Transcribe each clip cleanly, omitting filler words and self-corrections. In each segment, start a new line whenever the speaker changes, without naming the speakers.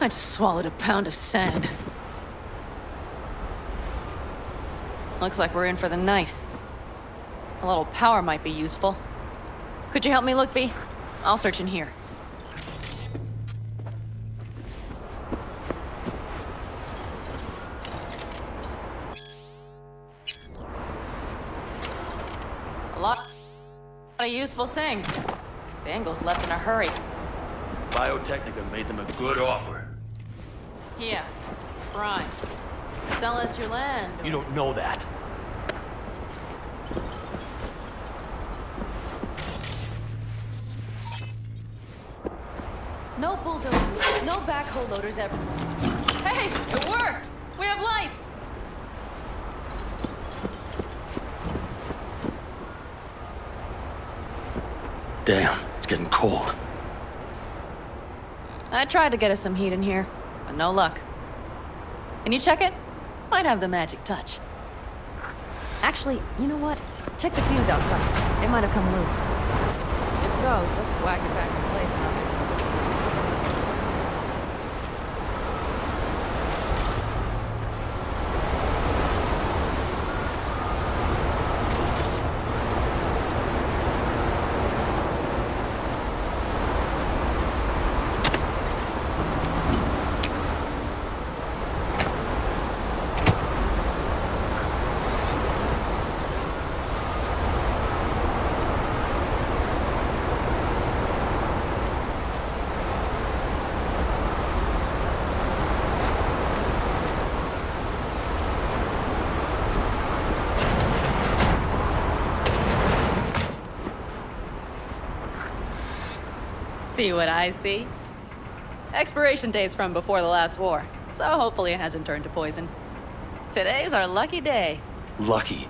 I just swallowed a pound of sand. Looks like we're in for the night. A little power might be useful. Could you help me look, V? I'll search in here. A lot of useful things. Bangles left in a hurry.
Biotechnica made them a good offer.
Yeah, prime. Sell us your land.
You don't know that.
No bulldozers, no backhoe loaders ever. Hey, it worked! We have lights!
Damn, it's getting cold.
I tried to get us some heat in here, but no luck. Can you check it? Might have the magic touch. Actually, you know what? Check the fuse outside. It might have come loose. If so, just whack it back in place. See what I see? Expiration date's from before the last war, so hopefully it hasn't turned to poison. Today's our lucky day.
Lucky.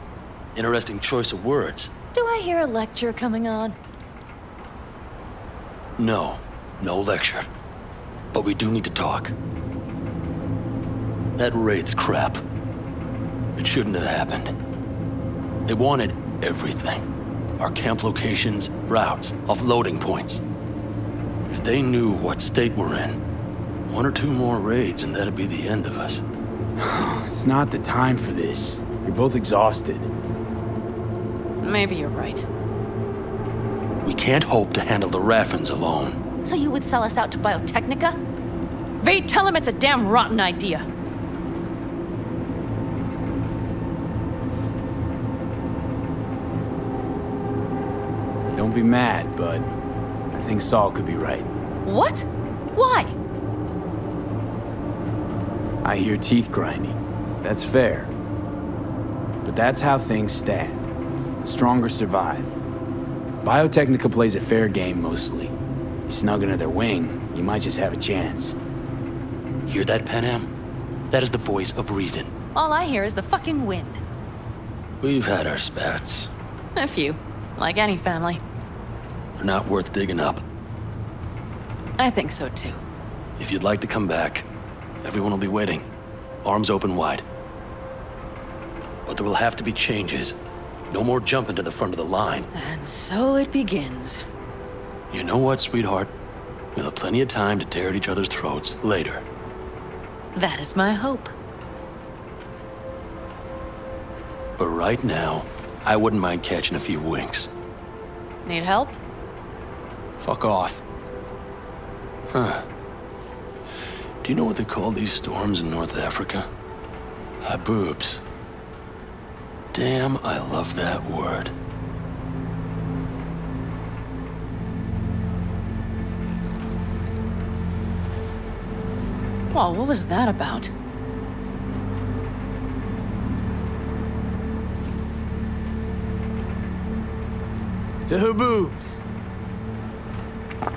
Interesting choice of words.
Do I hear a lecture coming on?
No, no lecture. But we do need to talk. That raid's crap. It shouldn't have happened. They wanted everything. Our camp locations, routes, offloading points. If they knew what state we're in, one or two more raids and that'd be the end of us.
It's not the time for this. You're both exhausted.
Maybe you're right.
We can't hope to handle the Raffins alone.
So you would sell us out to Biotechnica? Vade, tell him it's a damn rotten idea.
Don't be mad, but I think Saul could be right.
What? Why?
I hear teeth grinding. That's fair. But that's how things stand. The stronger survive. Biotechnica plays a fair game mostly. You snug under their wing, you might just have a chance.
Hear that, Panam? That is the voice of reason.
All I hear is the fucking wind.
We've had our spats.
A few. Like any family.
They're not worth digging up.
I think so too.
If you'd like to come back, everyone will be waiting. Arms open wide. But there will have to be changes. No more jumping to the front of the line.
And so it begins.
You know what, sweetheart? We'll have plenty of time to tear at each other's throats later.
That is my hope.
But right now, I wouldn't mind catching a few winks.
Need help?
Fuck off. Huh. Do you know what they call these storms in North Africa? Haboobs. Damn, I love that word.
Whoa, what was that about?
To Haboobs!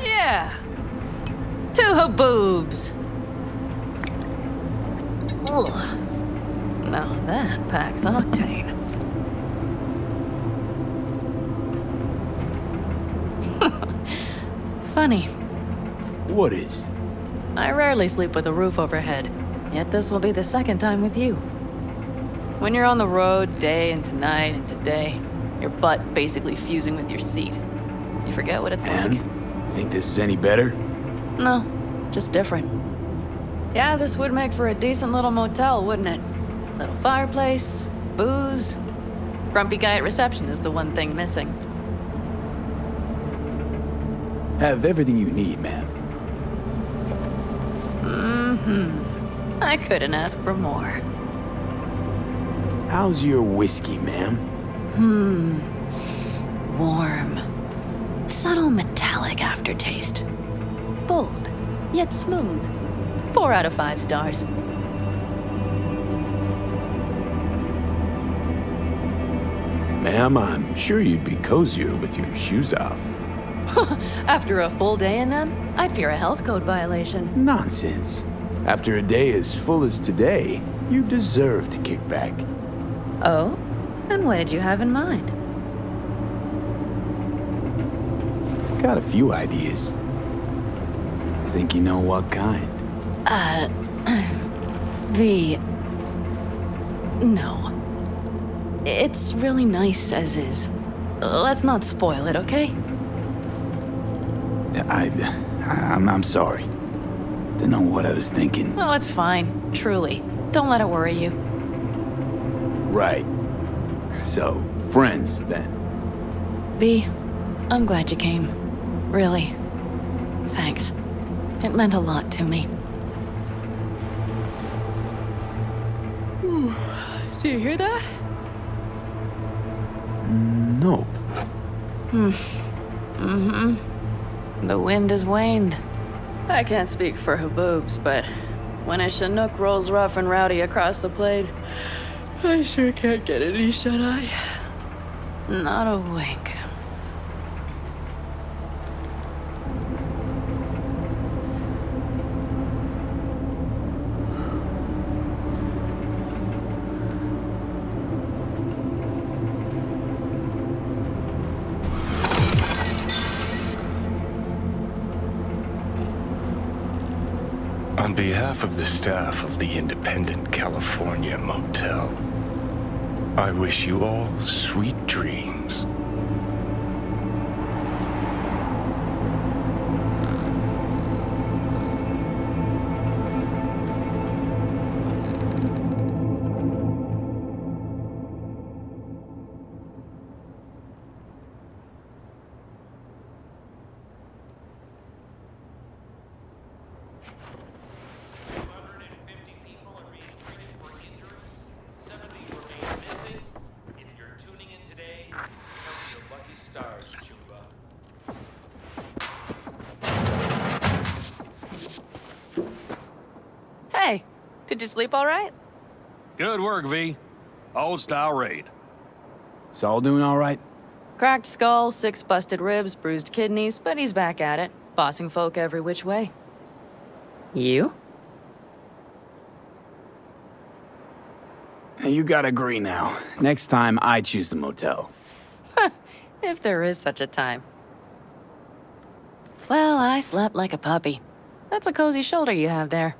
Yeah. To Haboobs. Ugh. Now that packs octane. Funny.
What is?
I rarely sleep with a roof overhead, yet this will be the second time with you. When you're on the road day into night into day, your butt basically fusing with your seat. You forget what it's
And?
like.
You think this is any better?
No, just different. Yeah, this would make for a decent little motel, wouldn't it? Little fireplace, booze. Grumpy guy at reception is the one thing missing.
Have everything you need, ma'am.
I couldn't ask for more.
How's your whiskey, ma'am?
Warm. Subtle metallic aftertaste. Bold, yet smooth. 4 out of 5 stars.
Ma'am, I'm sure you'd be cozier with your shoes off.
After a full day in them, I'd fear a health code violation.
Nonsense. After a day as full as today, you deserve to kick back.
Oh? And what did you have in mind?
Got a few ideas. Think you know what kind?
V. No. It's really nice as is. Let's not spoil it, okay?
I'm sorry. Don't know what I was thinking.
Oh, it's fine. Truly. Don't let it worry you.
Right. So, friends, then.
V, I'm glad you came. Really. Thanks. It meant a lot to me. Do you hear that?
Nope.
The wind has waned. I can't speak for Haboobs, but when a Chinook rolls rough and rowdy across the plain, I sure can't get any shut-eye. Not a wink.
On behalf of the staff of the Independent California Motel, I wish you all sweet dreams.
Hey, did you sleep all right?
Good work, V. Old-style raid.
Saul doing all right?
Cracked skull, 6 busted ribs, bruised kidneys, but he's back at it, bossing folk every which way. You?
You gotta agree now. Next time, I choose the motel.
If there is such a time. Well, I slept like a puppy. That's a cozy shoulder you have there.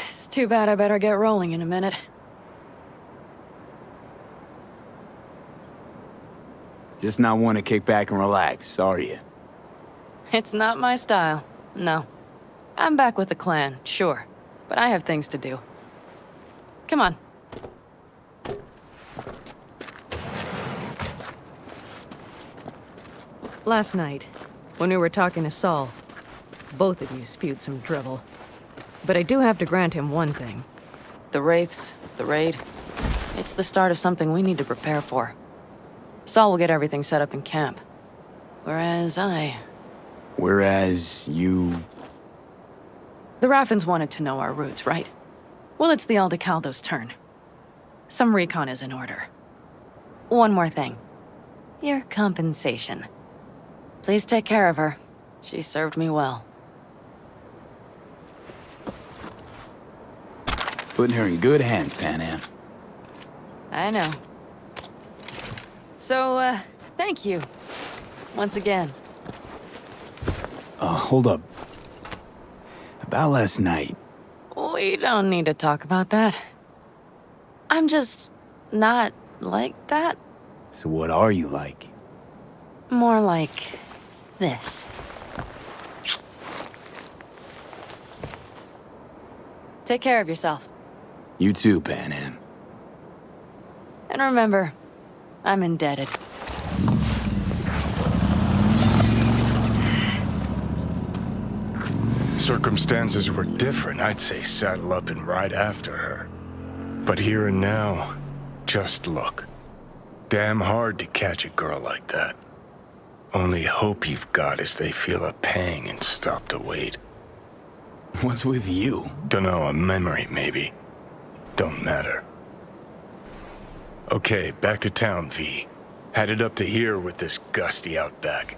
It's too bad I better get rolling in a minute.
Just not want to kick back and relax, are you?
It's not my style, no. I'm back with the clan, sure, but I have things to do. Come on. Last night, when we were talking to Saul, both of you spewed some drivel. But I do have to grant him one thing. The Wraiths, the raid, it's the start of something we need to prepare for. Saul will get everything set up in camp. Whereas
you...
The Raffins wanted to know our routes, right? Well, it's the Aldecaldo's turn. Some recon is in order. One more thing. Your compensation. Please take care of her. She served me well.
Putting her in good hands, Panam.
I know. So, thank you. Once again.
Hold up. About last night.
We don't need to talk about that. I'm just not like that.
So what are you like?
More like this. Take care of yourself.
You too, Pan Am.
And remember, I'm indebted.
Circumstances were different, I'd say saddle up and ride after her. But here and now, just look. Damn hard to catch a girl like that. Only hope you've got is they feel a pang and stop to wait.
What's with you?
Dunno, a memory maybe. Don't matter. Okay, back to town, V. Headed up to here with this gusty outback.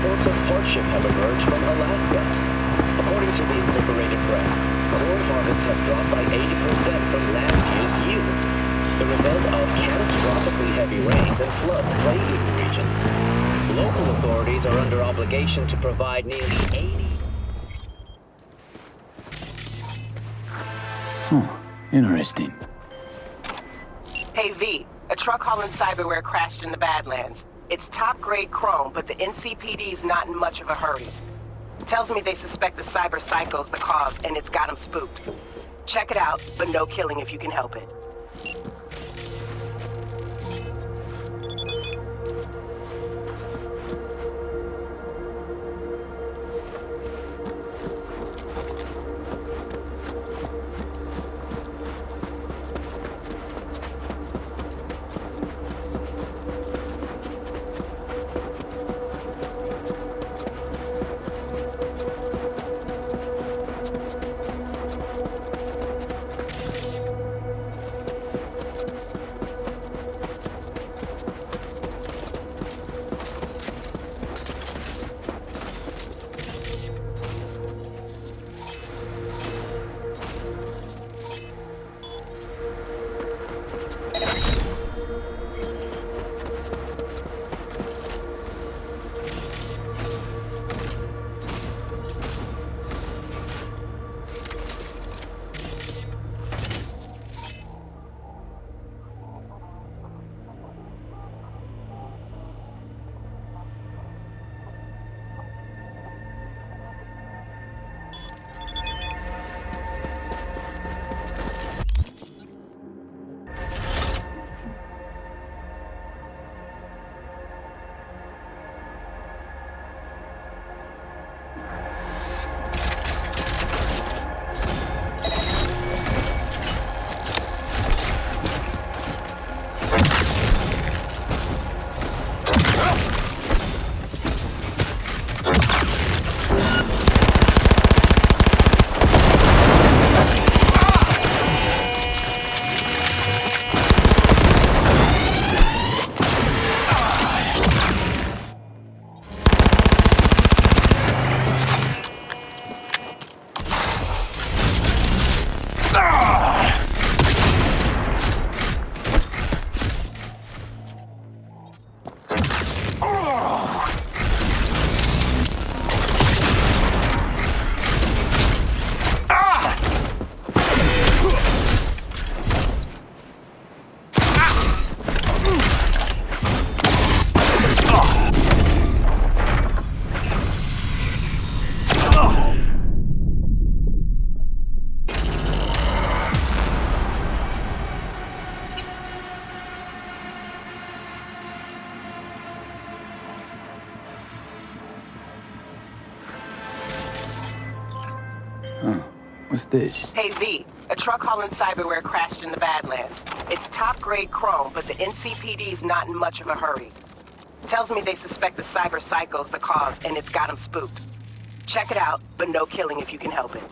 reports of hardship have emerged from Alaska. According to the Incorporated Press, corn harvests have dropped by 80% from last year's yields, the result of catastrophically heavy rains and floods plaguing the region. Local authorities are under obligation to provide nearly 80...
Interesting.
Hey V, a truck hauling cyberware crashed in the Badlands. It's top-grade chrome, but the NCPD's not in much of a hurry. Tells me they suspect the cyber psycho's the cause, and it's got them spooked. Check it out, but no killing if you can help it.
What's this?
Hey V, a truck hauling cyberware crashed in the Badlands. It's top-grade chrome, but the NCPD's not in much of a hurry. Tells me they suspect the cyber psycho's the cause, and it's got them spooked. Check it out, but no killing if you can help it.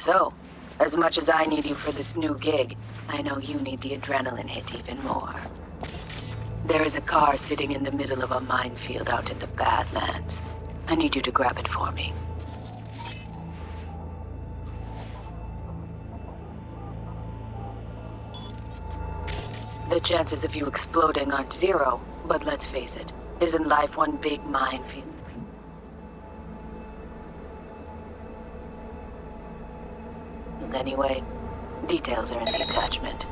So, as much as I need you for this new gig, I know you need the adrenaline hit even more. There is a car sitting in the middle of a minefield out in the Badlands. I need you to grab it for me. The chances of you exploding aren't zero, but let's face it, isn't life one big minefield? Anyway, details are in the attachment.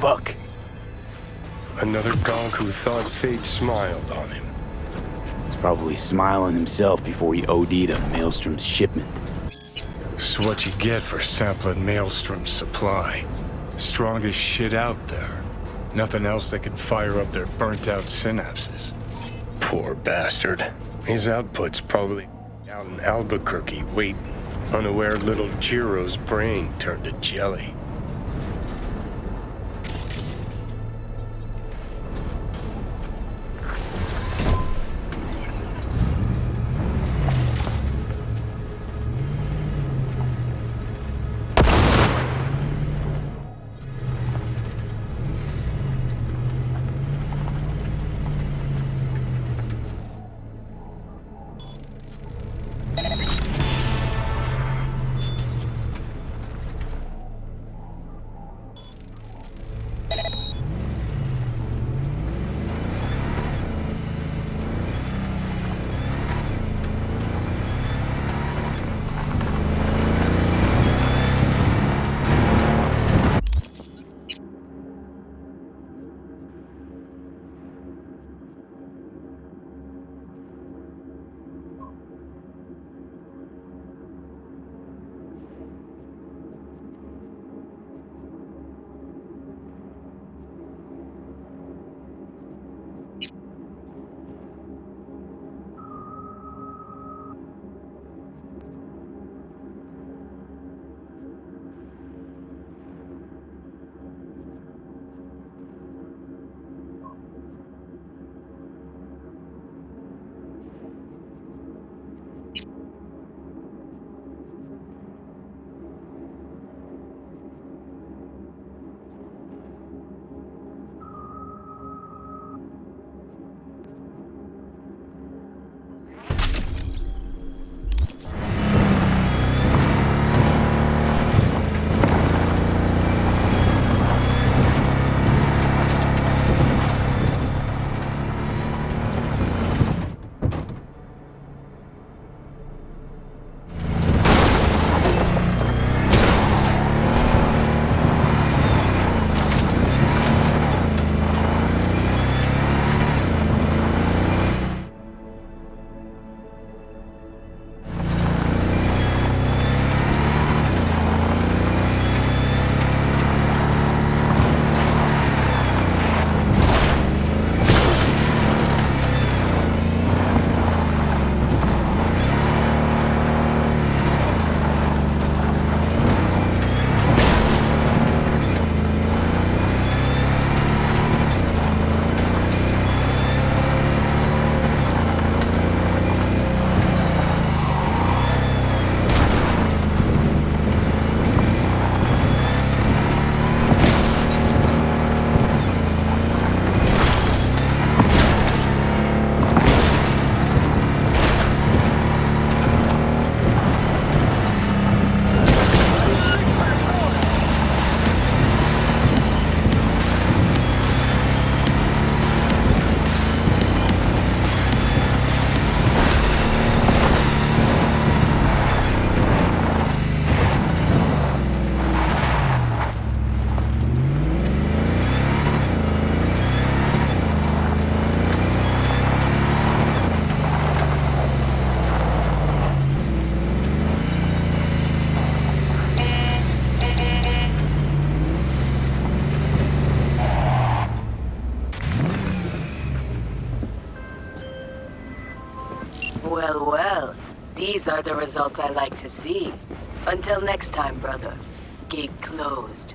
Fuck.
Another gonk who thought fate smiled on him.
He's probably smiling himself before he OD'd on Maelstrom's shipment.
It's what you get for sampling Maelstrom's supply. Strongest shit out there. Nothing else that can fire up their burnt-out synapses. Poor bastard. His output's probably out in Albuquerque waiting, unaware little Jiro's brain turned to jelly.
These are the results I like to see. Until next time, brother. Gig closed.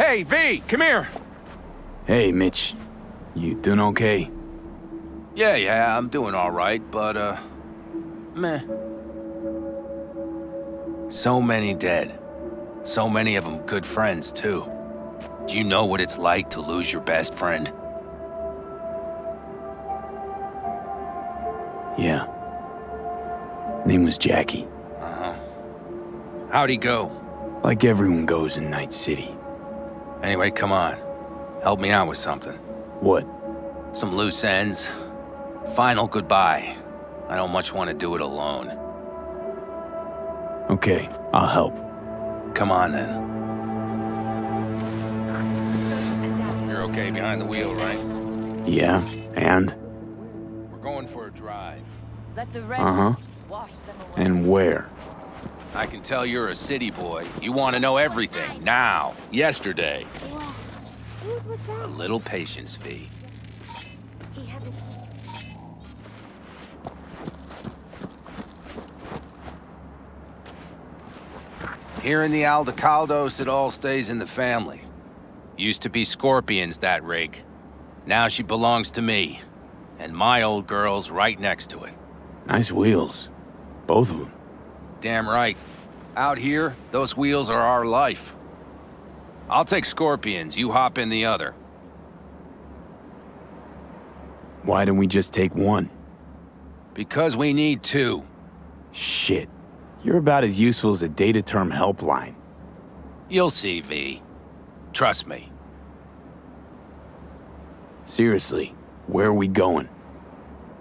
Hey, V, come here.
Hey, Mitch. You doing okay?
Yeah, I'm doing all right, but, meh. So many dead. So many of them good friends, too. Do you know what it's like to lose your best friend?
Yeah. Name was Jackie.
How'd he go?
Like everyone goes in Night City.
Anyway, come on. Help me out with something.
What?
Some loose ends. Final goodbye. I don't much want to do it alone.
Okay, I'll help.
Come on, then. You're okay behind the wheel, right?
Yeah, and?
We're going for a drive.
Let the red
Uh-huh.
wash them away.
And where?
I can tell you're a city boy. You want to know everything. Now. Yesterday. A little patience, V. Here in the Aldecaldos, it all stays in the family. Used to be Scorpions, that rig. Now she belongs to me. And my old girl's right next to it.
Nice wheels. Both of them.
Damn right. Out here, those wheels are our life. I'll take Scorpions, you hop in the other.
Why don't we just take one?
Because we need two.
Shit. You're about as useful as a data term helpline.
You'll see, V. Trust me.
Seriously, where are we going?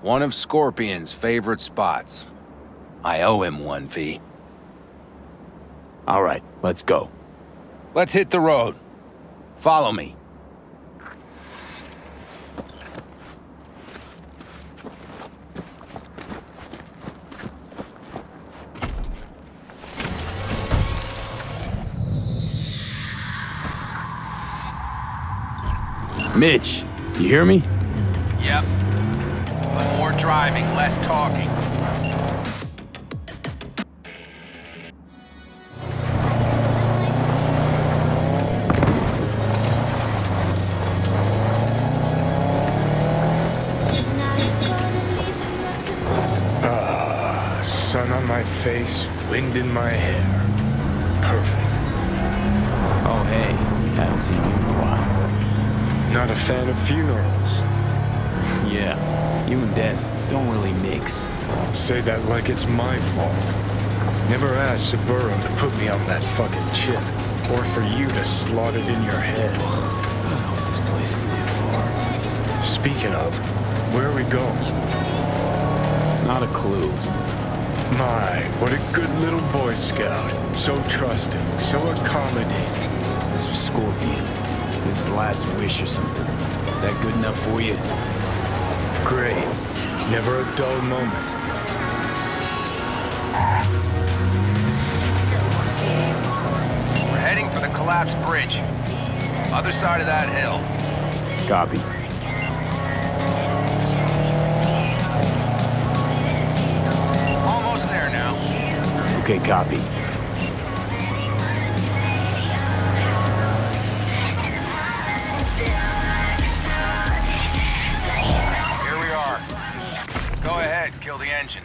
One of Scorpion's favorite spots. I owe him one, V.
All right, let's go.
Let's hit the road. Follow me.
Mitch, you hear me?
Yep. But more driving, less talking.
Sun on my face, wind in my hair. Perfect.
Oh, hey. Haven't seen you in a while.
Not a fan of funerals.
Yeah, you and death don't really mix.
Say that like it's my fault. Never asked Saburo to put me on that fucking chip, or for you to slot it in your head.
I hope this place isn't too far.
Speaking of, where are we going?
Not a clue.
My, what a good little Boy Scout. So trusting, so accommodating.
This was Scorpion. His last wish or something. Is that good enough for you?
Great. Never a dull moment.
We're heading for the collapsed bridge. Other side of that hill.
Copy.
Almost there now.
Okay, copy.
Here we are. Go ahead, kill the engine.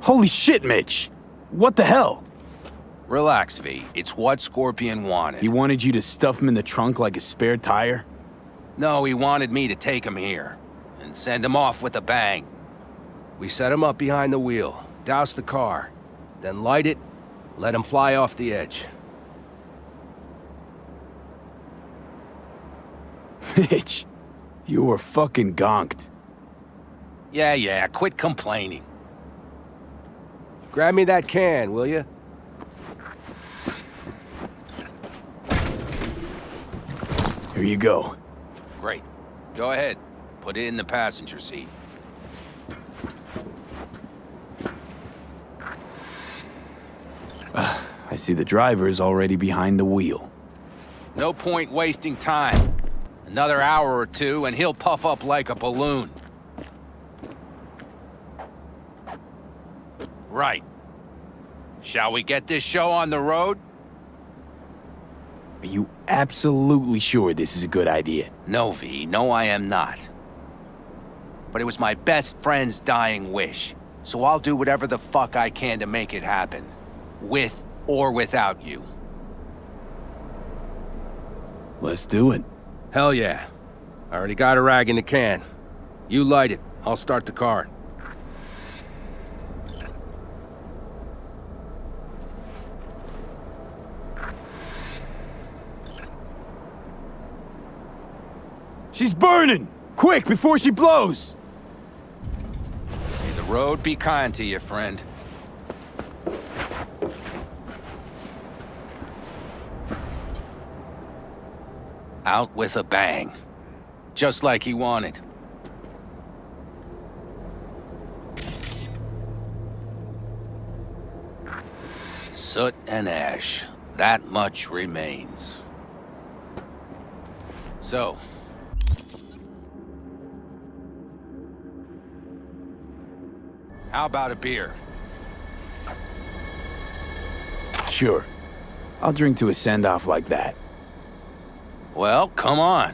Holy shit, Mitch! What the hell?
Relax, V. It's what Scorpion wanted.
He wanted you to stuff him in the trunk like a spare tire?
No, he wanted me to take him here and send him off with a bang. We set him up behind the wheel, douse the car, then light it, let him fly off the edge.
Mitch, you were fucking gonked.
Yeah, quit complaining. Grab me that can, will you?
Here you go.
Great. Go ahead. Put it in the passenger seat.
I see the driver is already behind the wheel.
No point wasting time. Another hour or two, and he'll puff up like a balloon. Right. Shall we get this show on the road?
Are you absolutely sure this is a good idea?
No, V. No, I am not. But it was my best friend's dying wish. So I'll do whatever the fuck I can to make it happen. With or without you.
Let's do it.
Hell yeah. I already got a rag in the can. You light it. I'll start the car.
She's burning! Quick, before she blows!
May the road be kind to you, friend. Out with a bang. Just like he wanted. Soot and ash. That much remains. So... how about a beer?
Sure. I'll drink to a send-off like that.
Well, come on.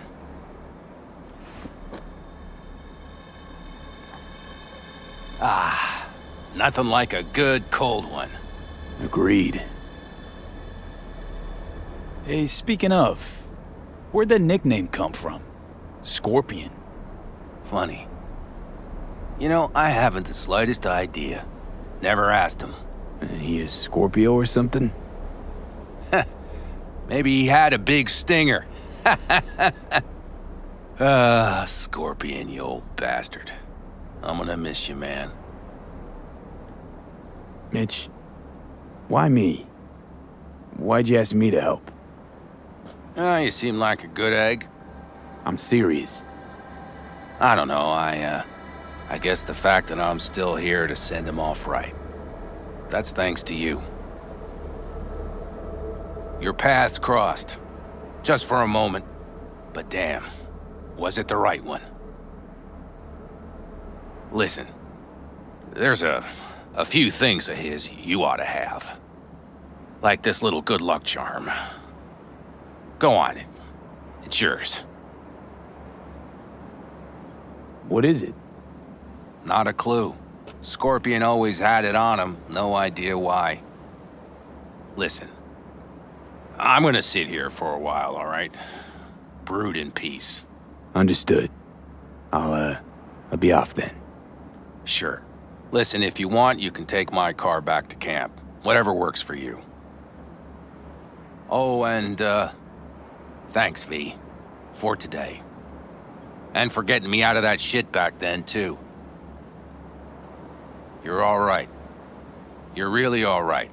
Ah, nothing like a good cold one.
Agreed. Hey, speaking of, where'd that nickname come from? Scorpion.
Funny. You know, I haven't the slightest idea. Never asked him.
He is Scorpio or something?
Maybe he had a big stinger. Scorpion, you old bastard. I'm gonna miss you, man.
Mitch, why me? Why'd you ask me to help?
You seem like a good egg.
I'm serious.
I don't know, I guess the fact that I'm still here to send him off right. That's thanks to you. Your paths crossed. Just for a moment. But damn, was it the right one? Listen, there's a few things of his you ought to have. Like this little good luck charm. Go on, it's yours.
What is it?
Not a clue. Scorpion always had it on him, no idea why. Listen, I'm gonna sit here for a while, all right? Brood in peace.
Understood. I'll be off then.
Sure. Listen, if you want, you can take my car back to camp. Whatever works for you. Oh, and, thanks, V. For today. And for getting me out of that shit back then, too. You're all right. You're really all right.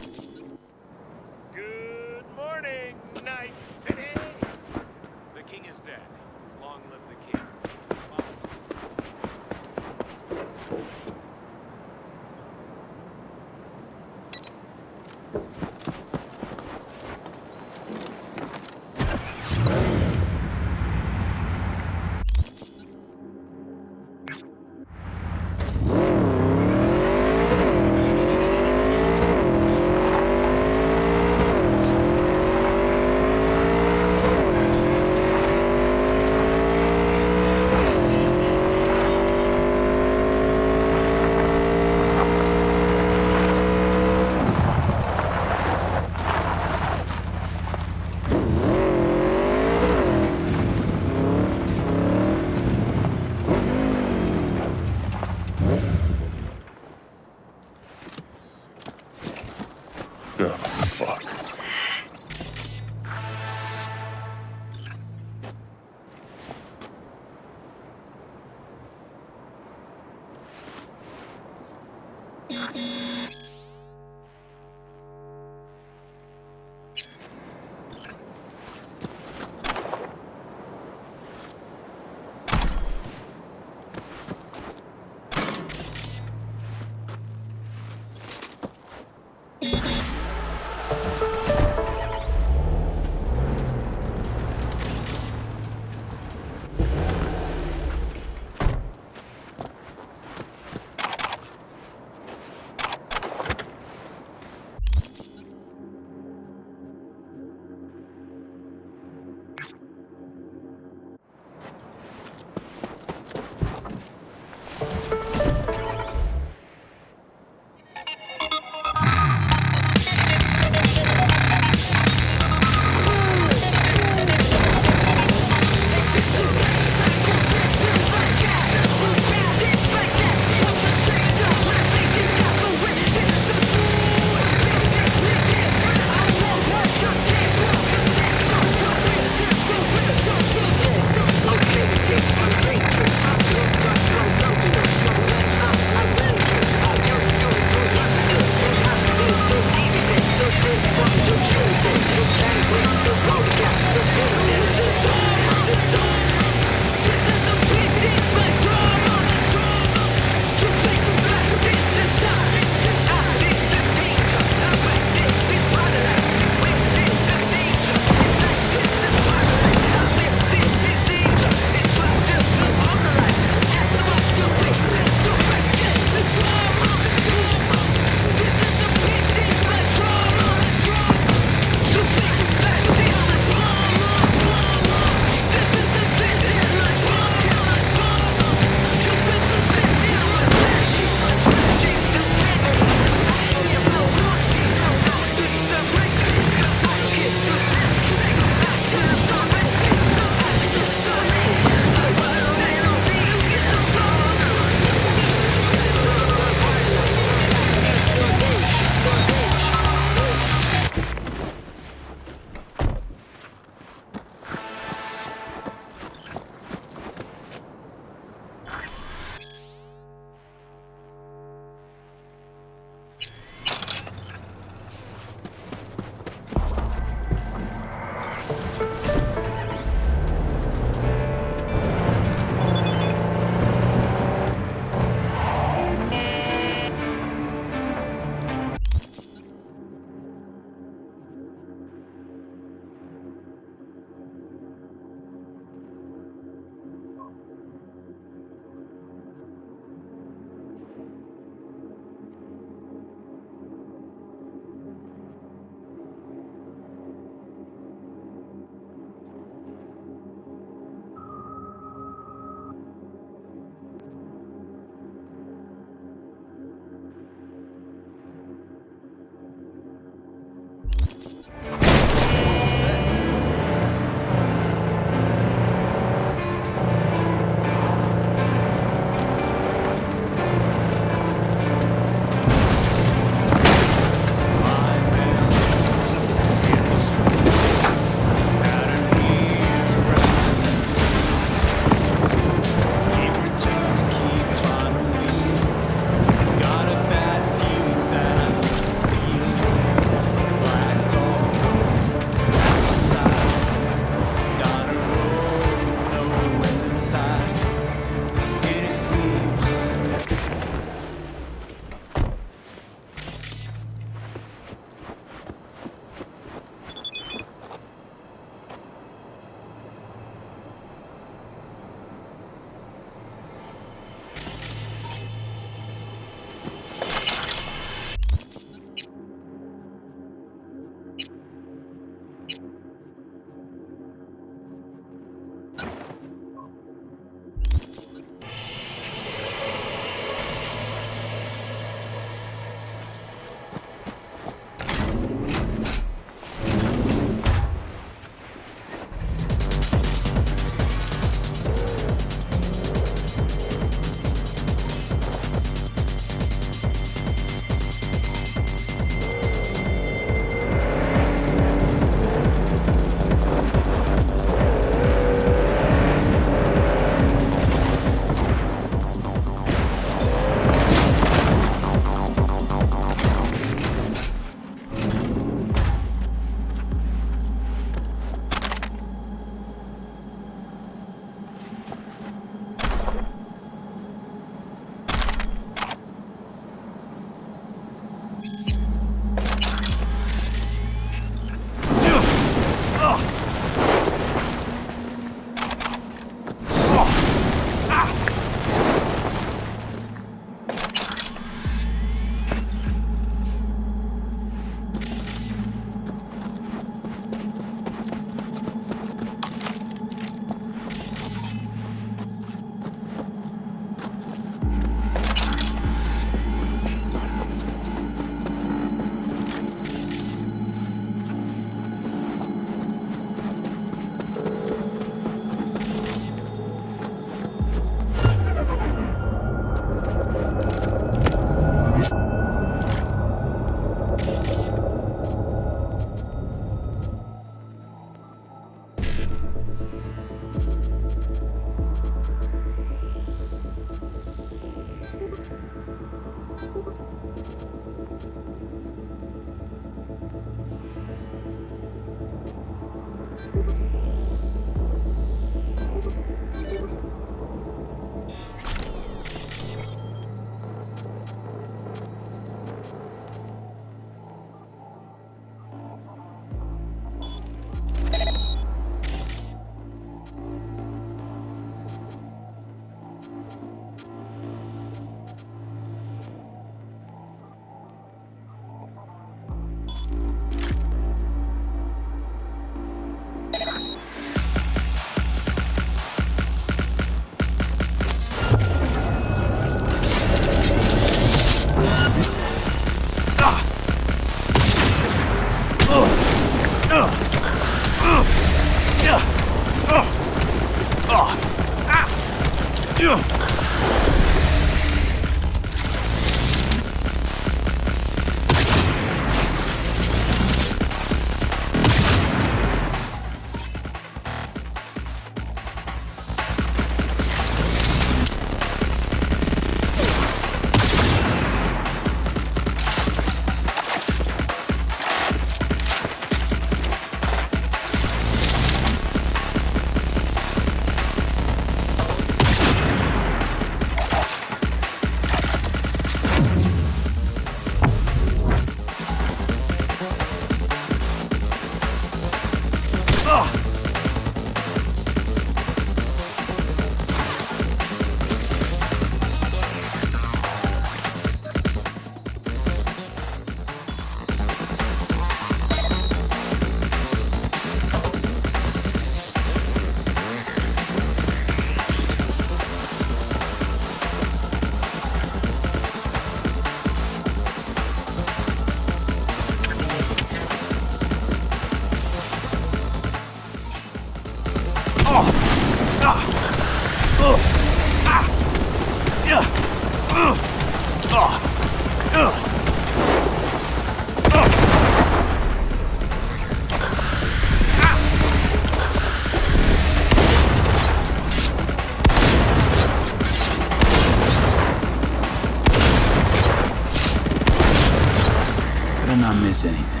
Better not miss anything.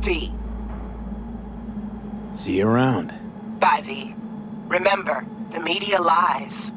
V.
See you around.
Bye, V. Remember, the media lies.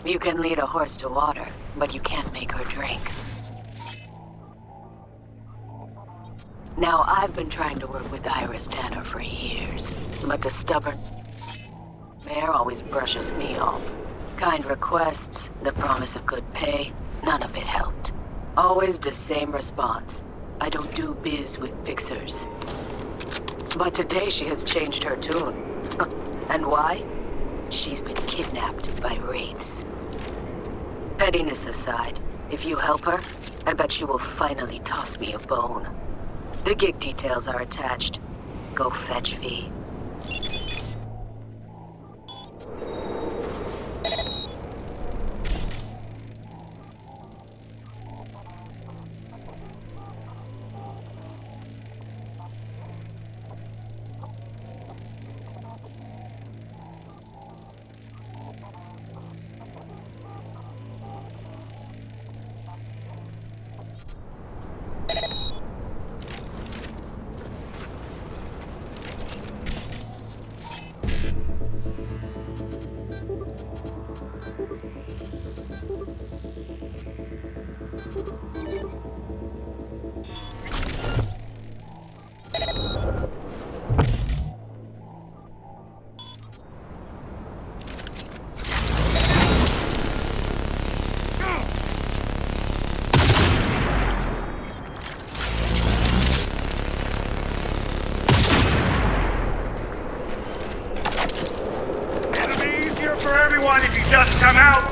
You can lead a horse to water, but you can't make her drink. Now, I've been trying to work with Iris Tanner for years, but the stubborn mayor always brushes me off. Kind requests, the promise of good pay, none of it helped. Always the same response. I don't do biz with fixers. But today she has changed her tune. And why? She's been kidnapped by wraiths. Pettiness aside, if you help her, I bet she will finally toss me a bone. The gig details are attached. Go fetch V.
If you just come out!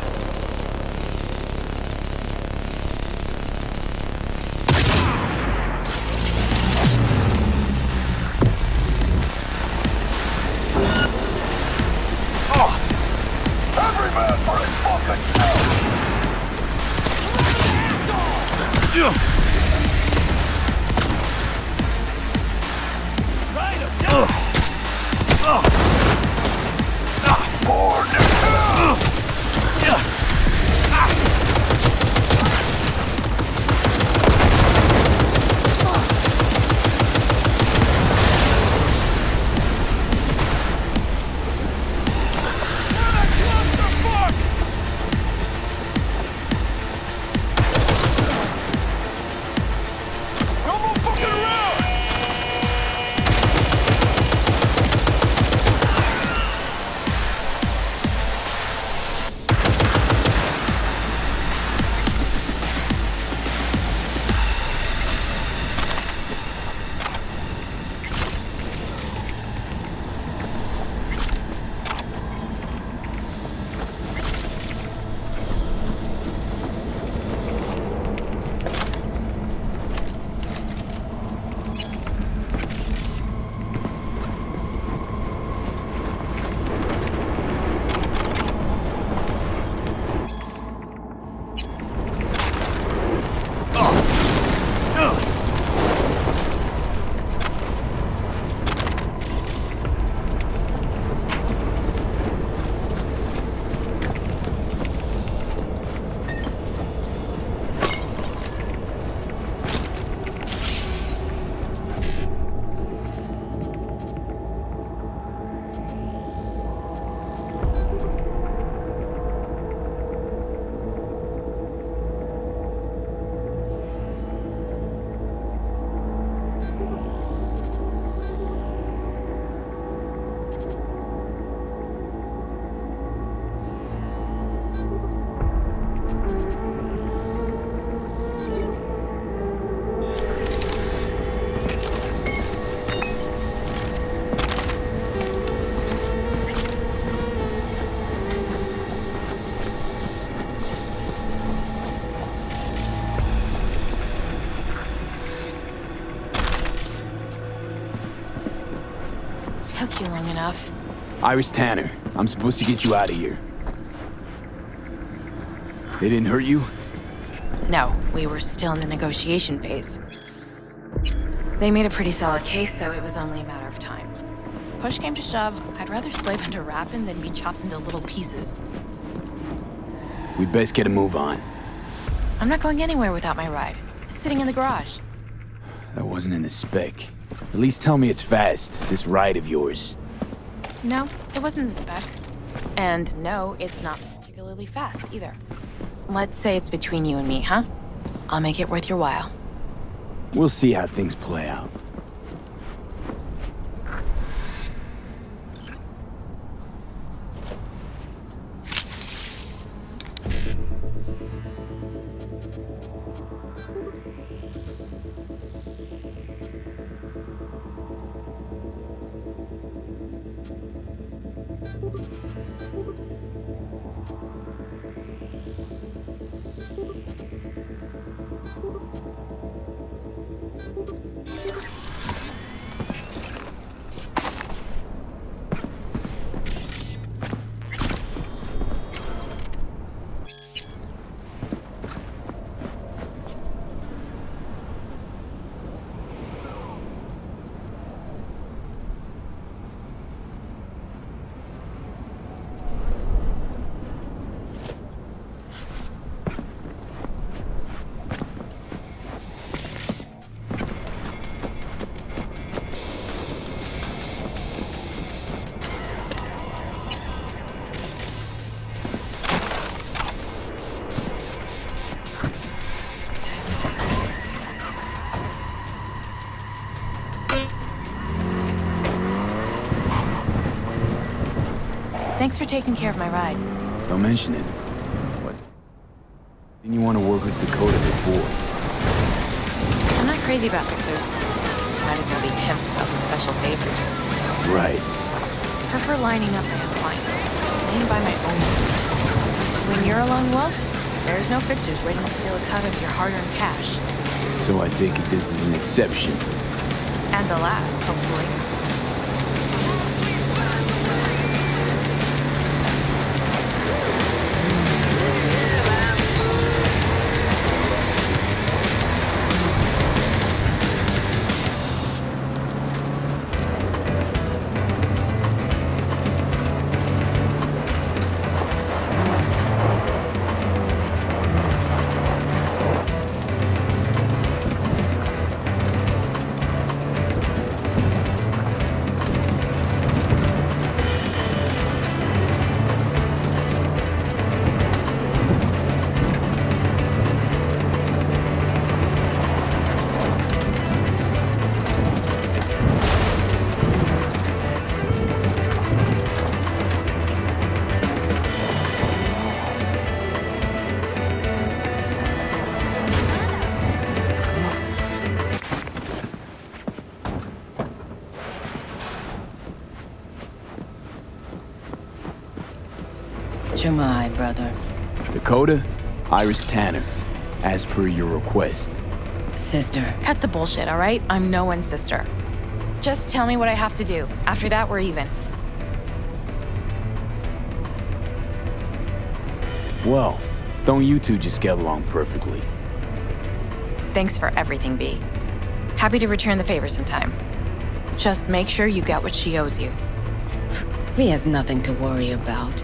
Oh! Every man for his fucking self!
Took you long enough.
Iris Tanner, I'm supposed to get you out of here. They didn't hurt you?
No, we were still in the negotiation phase. They made a pretty solid case, so it was only a matter of time. Push came to shove, I'd rather slave under Rappin than be chopped into little pieces.
We'd best get a move on.
I'm not going anywhere without my ride. It's sitting in the garage.
That wasn't in the spec. At least tell me it's fast, this ride of yours.
No, it wasn't the spec. And no, it's not particularly particularly fast, either. Let's say it's between you and me, huh? I'll make it worth your while.
We'll see how things play out.
Thanks for taking care of my ride.
Don't mention it. What? Didn't you want to work with Dakota before?
I'm not crazy about fixers. Might as well be pimps without the special favors.
Right.
Prefer lining up my own clients, playing by my own rules. When you're a lone wolf, there's no fixers waiting to steal a cut of your hard-earned cash.
So I take it this is an exception.
And the last, hopefully.
My brother.
Dakota, Iris Tanner, as per your request.
Sister.
Cut the bullshit, all right? I'm no one's sister. Just tell me what I have to do. After that, we're even.
Well, don't you two just get along perfectly?
Thanks for everything, B. Happy to return the favor sometime. Just make sure you get what she owes you.
V has nothing to worry about.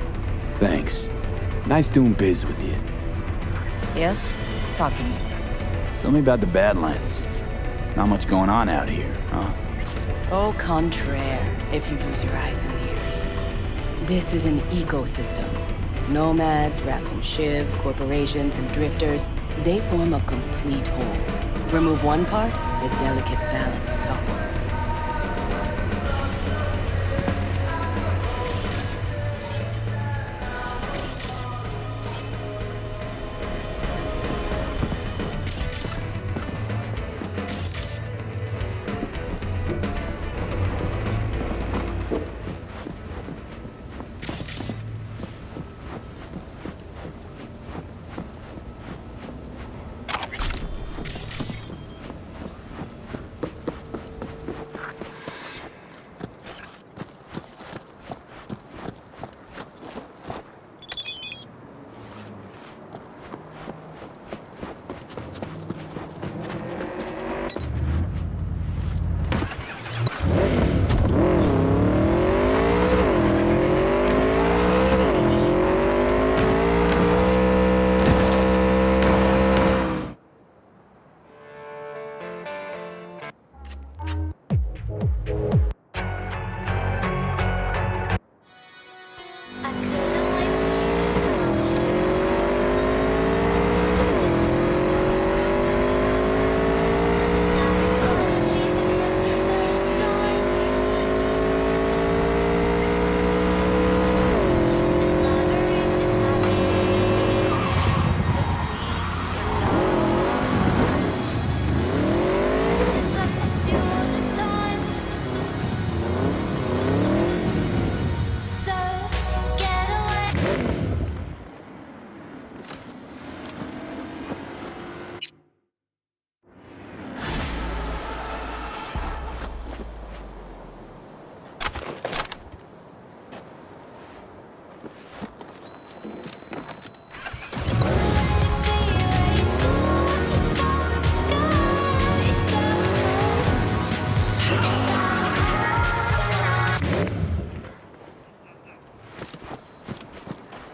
Thanks. Nice doing biz with you.
Yes? Talk to me.
Tell me about the Badlands. Not much going on out here, huh?
Au contraire, if you use your eyes and ears. This is an ecosystem. Nomads, Raff and Shiv, corporations, and drifters, they form a complete whole. Remove one part, the delicate balance topples.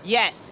Yes.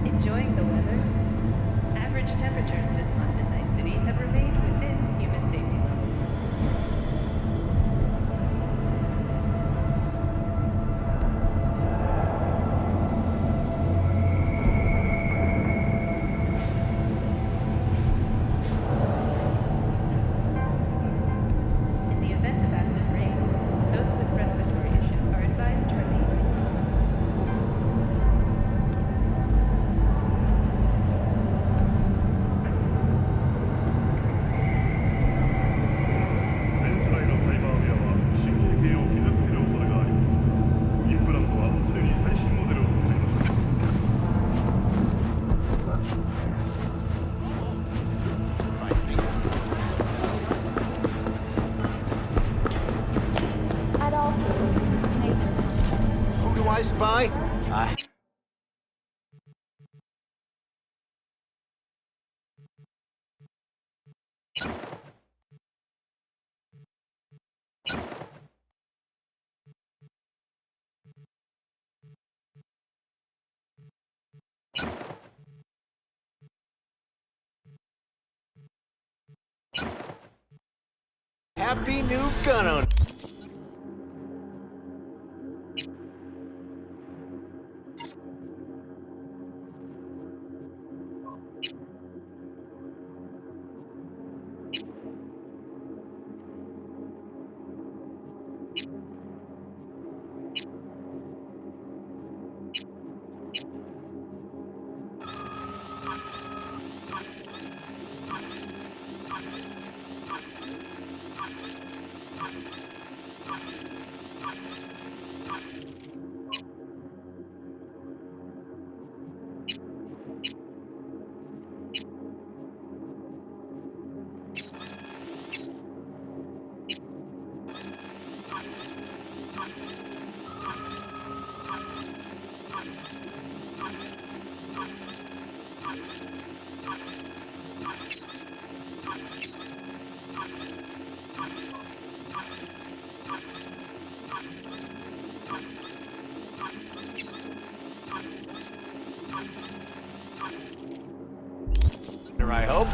Enjoying the weather? Average temperatures this month in Night City have remained within human safety levels. In the event of acid rain, those with respiratory issues are advised to remain.
At all fields, nature.
Who do I spy? Happy new gun owner. here, I hope.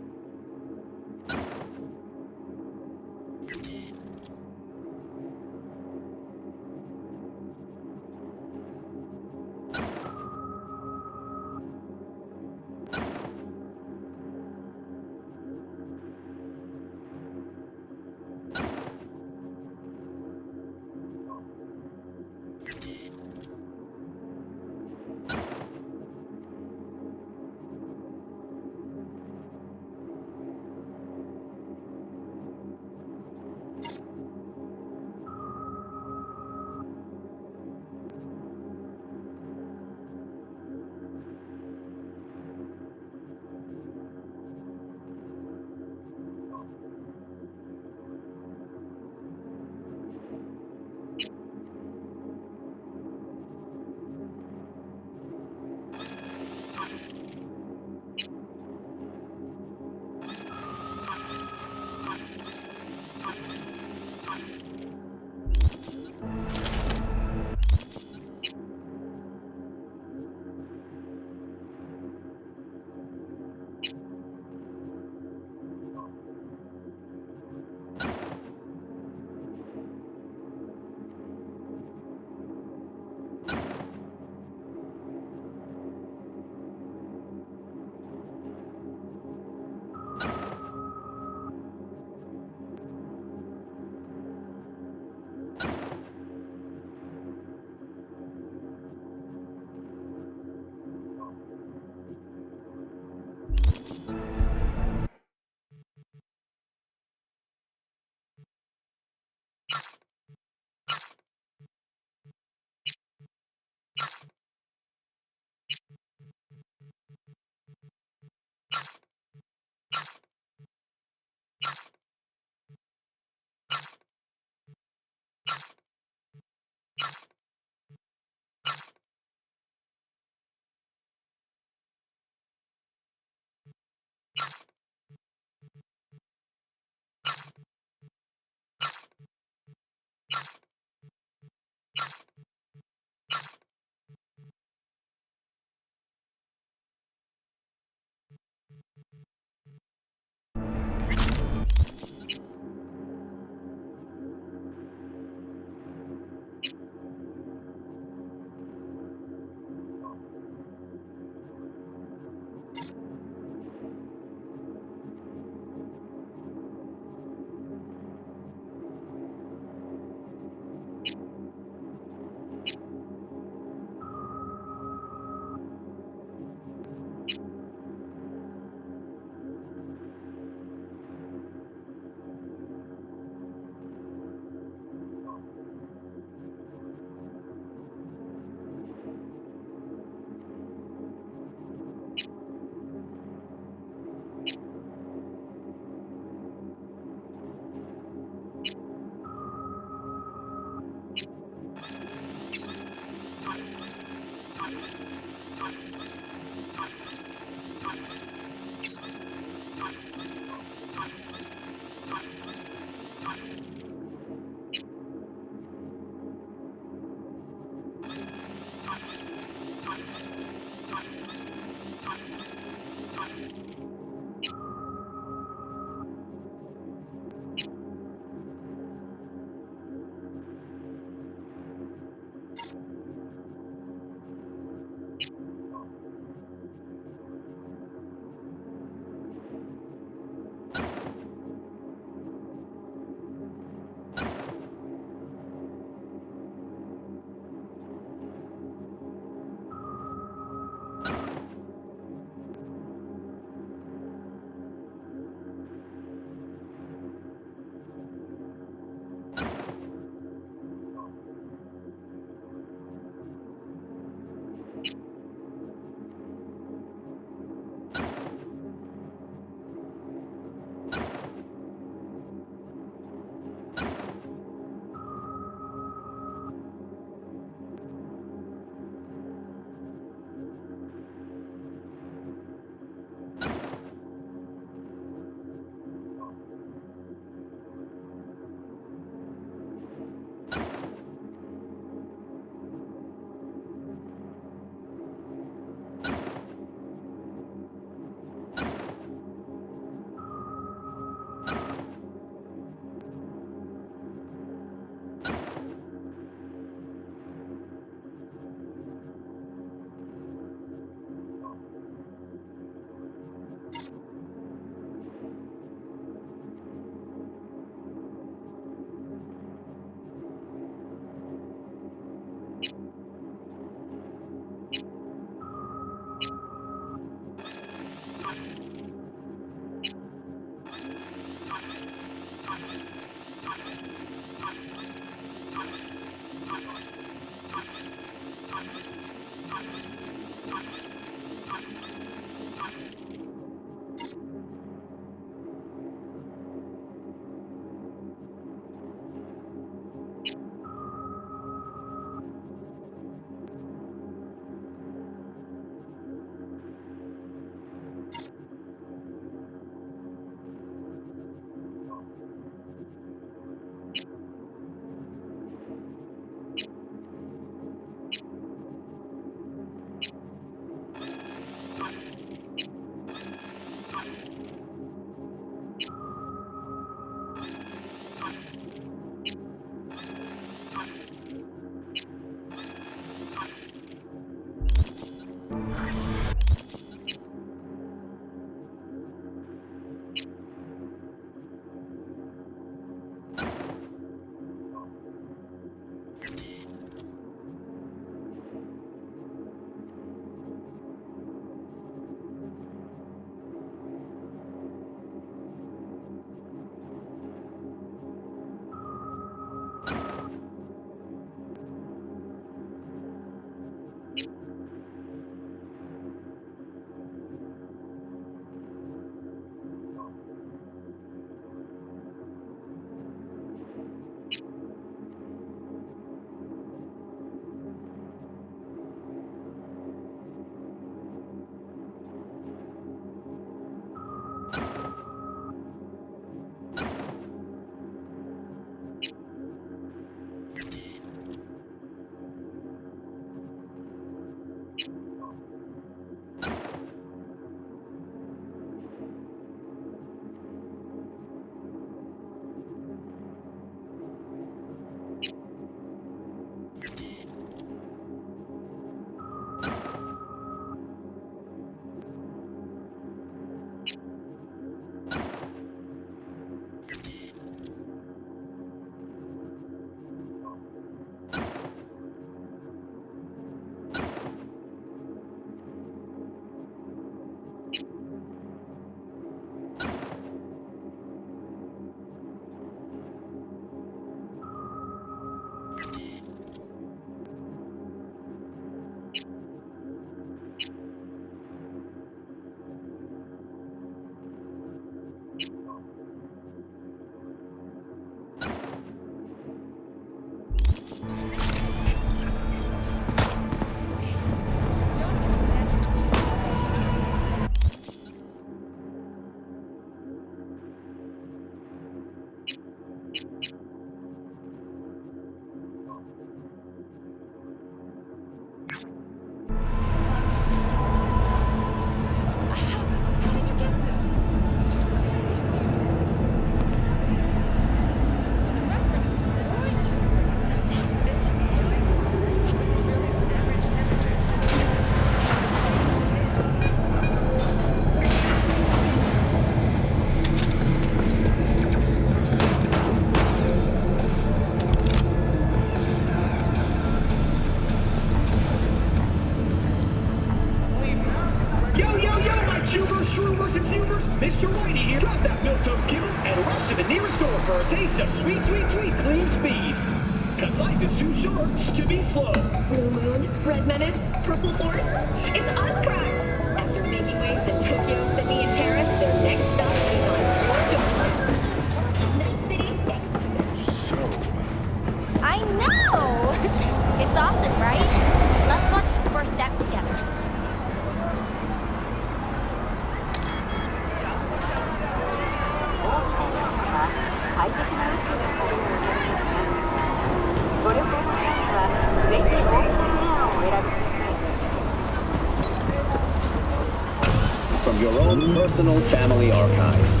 From your own personal family archives.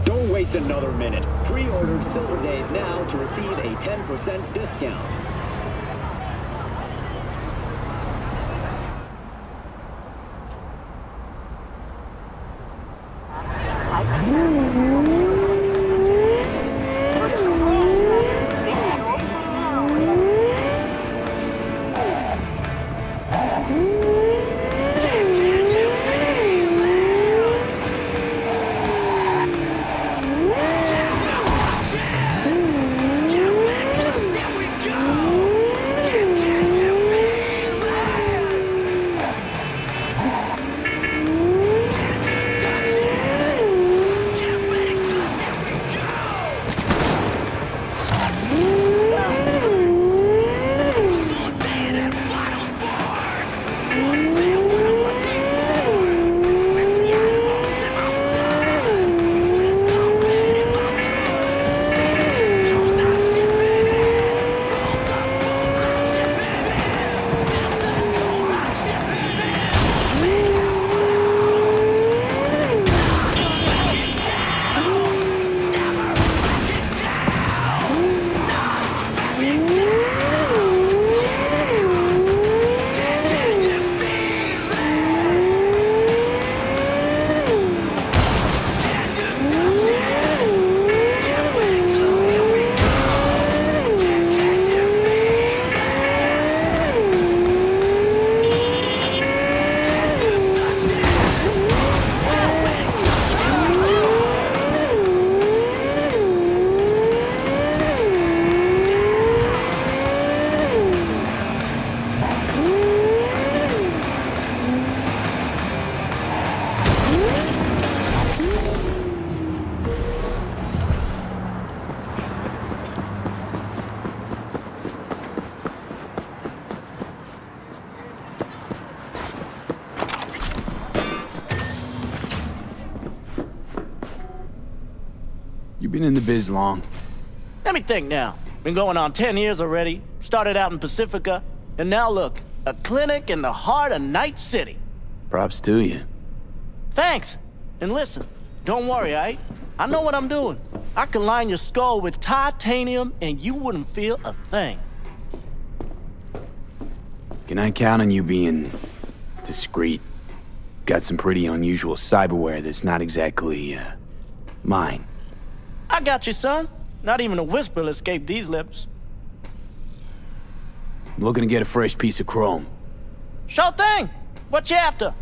Don't waste another minute. Pre-order Silver Days now to receive a 10% discount.
You been in the biz long?
Let me think now. Been going on 10 years already. Started out in Pacifica, and now look, a clinic in the heart of Night City.
Props to you.
Thanks. And listen, don't worry, aight? I know what I'm doing. I can line your skull with titanium and you wouldn't feel a thing.
Can I count on you being discreet? Got some pretty unusual cyberware that's not exactly, mine.
I got you, son. Not even a whisper will escape these lips.
I'm looking to get a fresh piece of chrome.
Sure thing. What you after?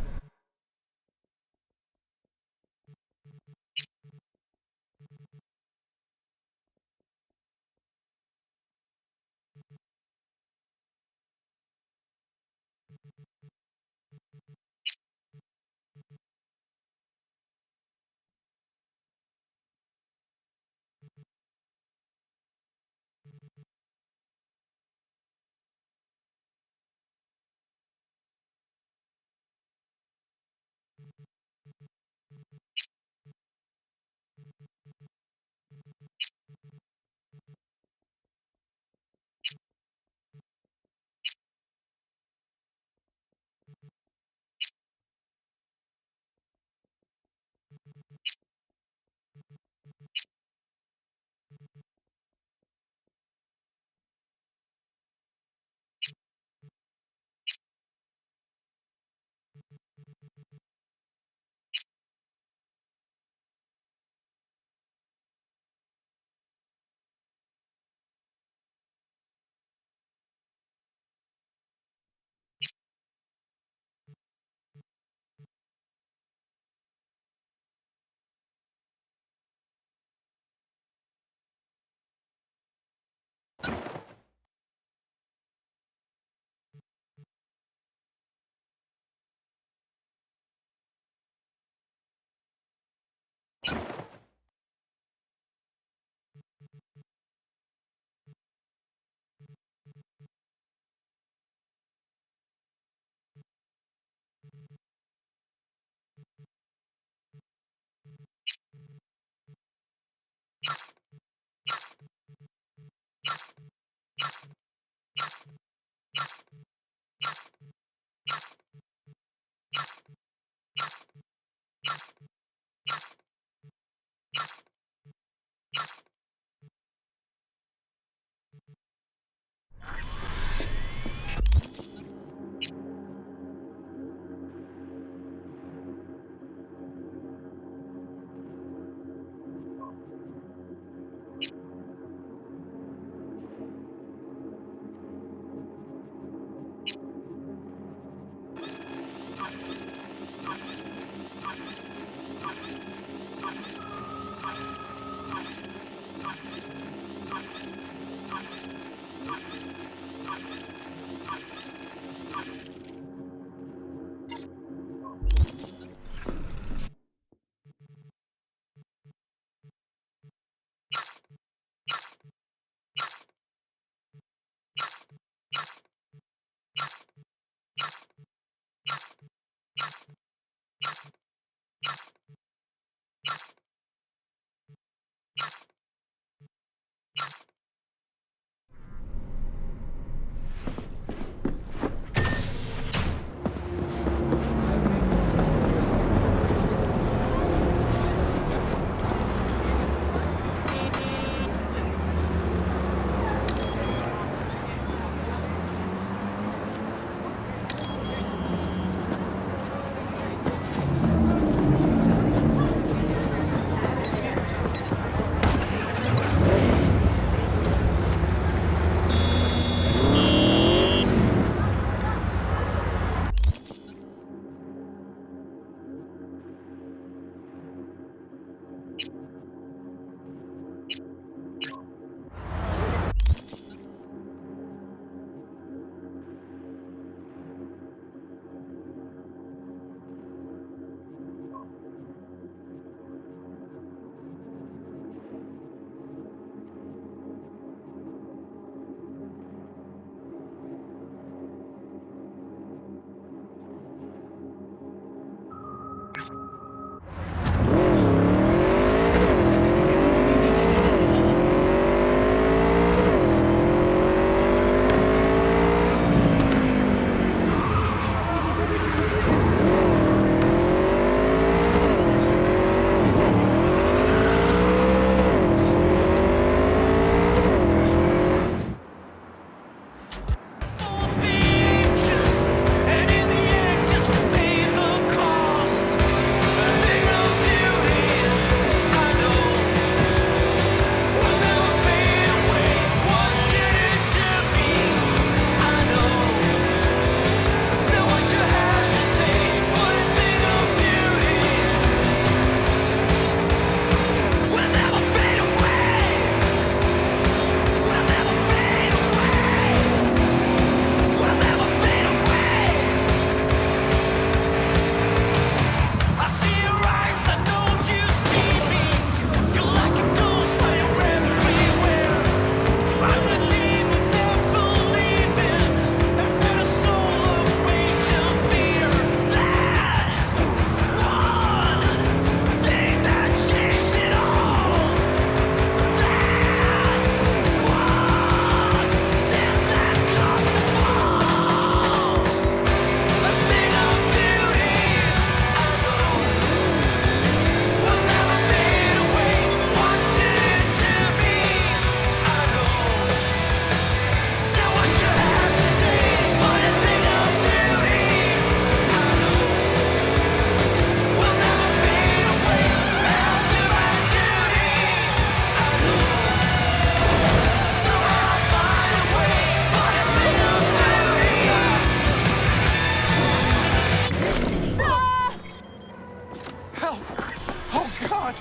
What?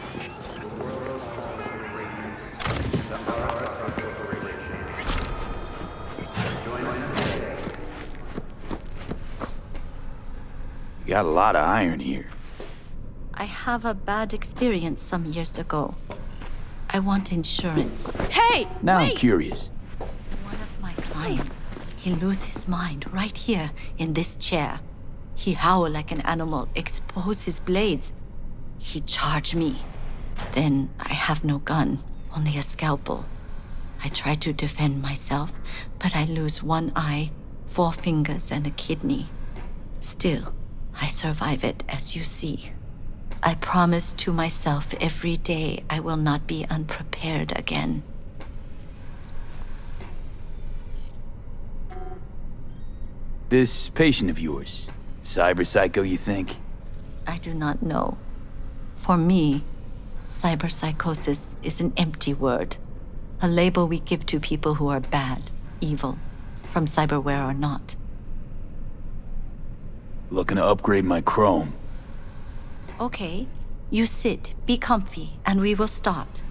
You got a lot of iron here.
I have a bad experience some years ago. I want insurance.
Hey!
Now
wait!
I'm curious.
One of my clients, he lose his mind right here in this chair. He howl like an animal, expose his blades. He charge me. Then I have no gun, only a scalpel. I try to defend myself, but I lose one eye, 4 fingers, and a kidney. Still, I survive it, as you see. I promise to myself every day I will not be unprepared again.
This patient of yours, cyber psycho, you think?
I do not know. For me, cyberpsychosis is an empty word. A label we give to people who are bad, evil, from cyberware or not.
Looking to upgrade my chrome.
Okay, you sit, be comfy, and we will start.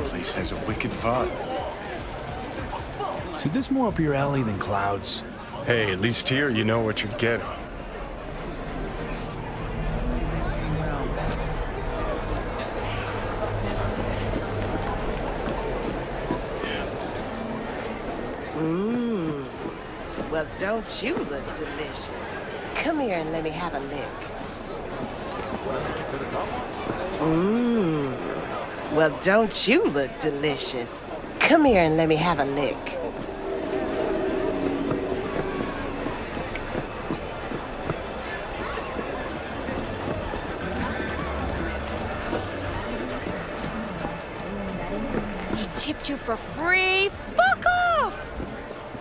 Place has a wicked vibe.
So this more up your alley than Cloud's?
Hey, at least here you know what you're getting.
Well, don't you look delicious? Come here and let me have a lick. Well, don't you look delicious? Come here and let me have a lick.
chipped you for free? Fuck off!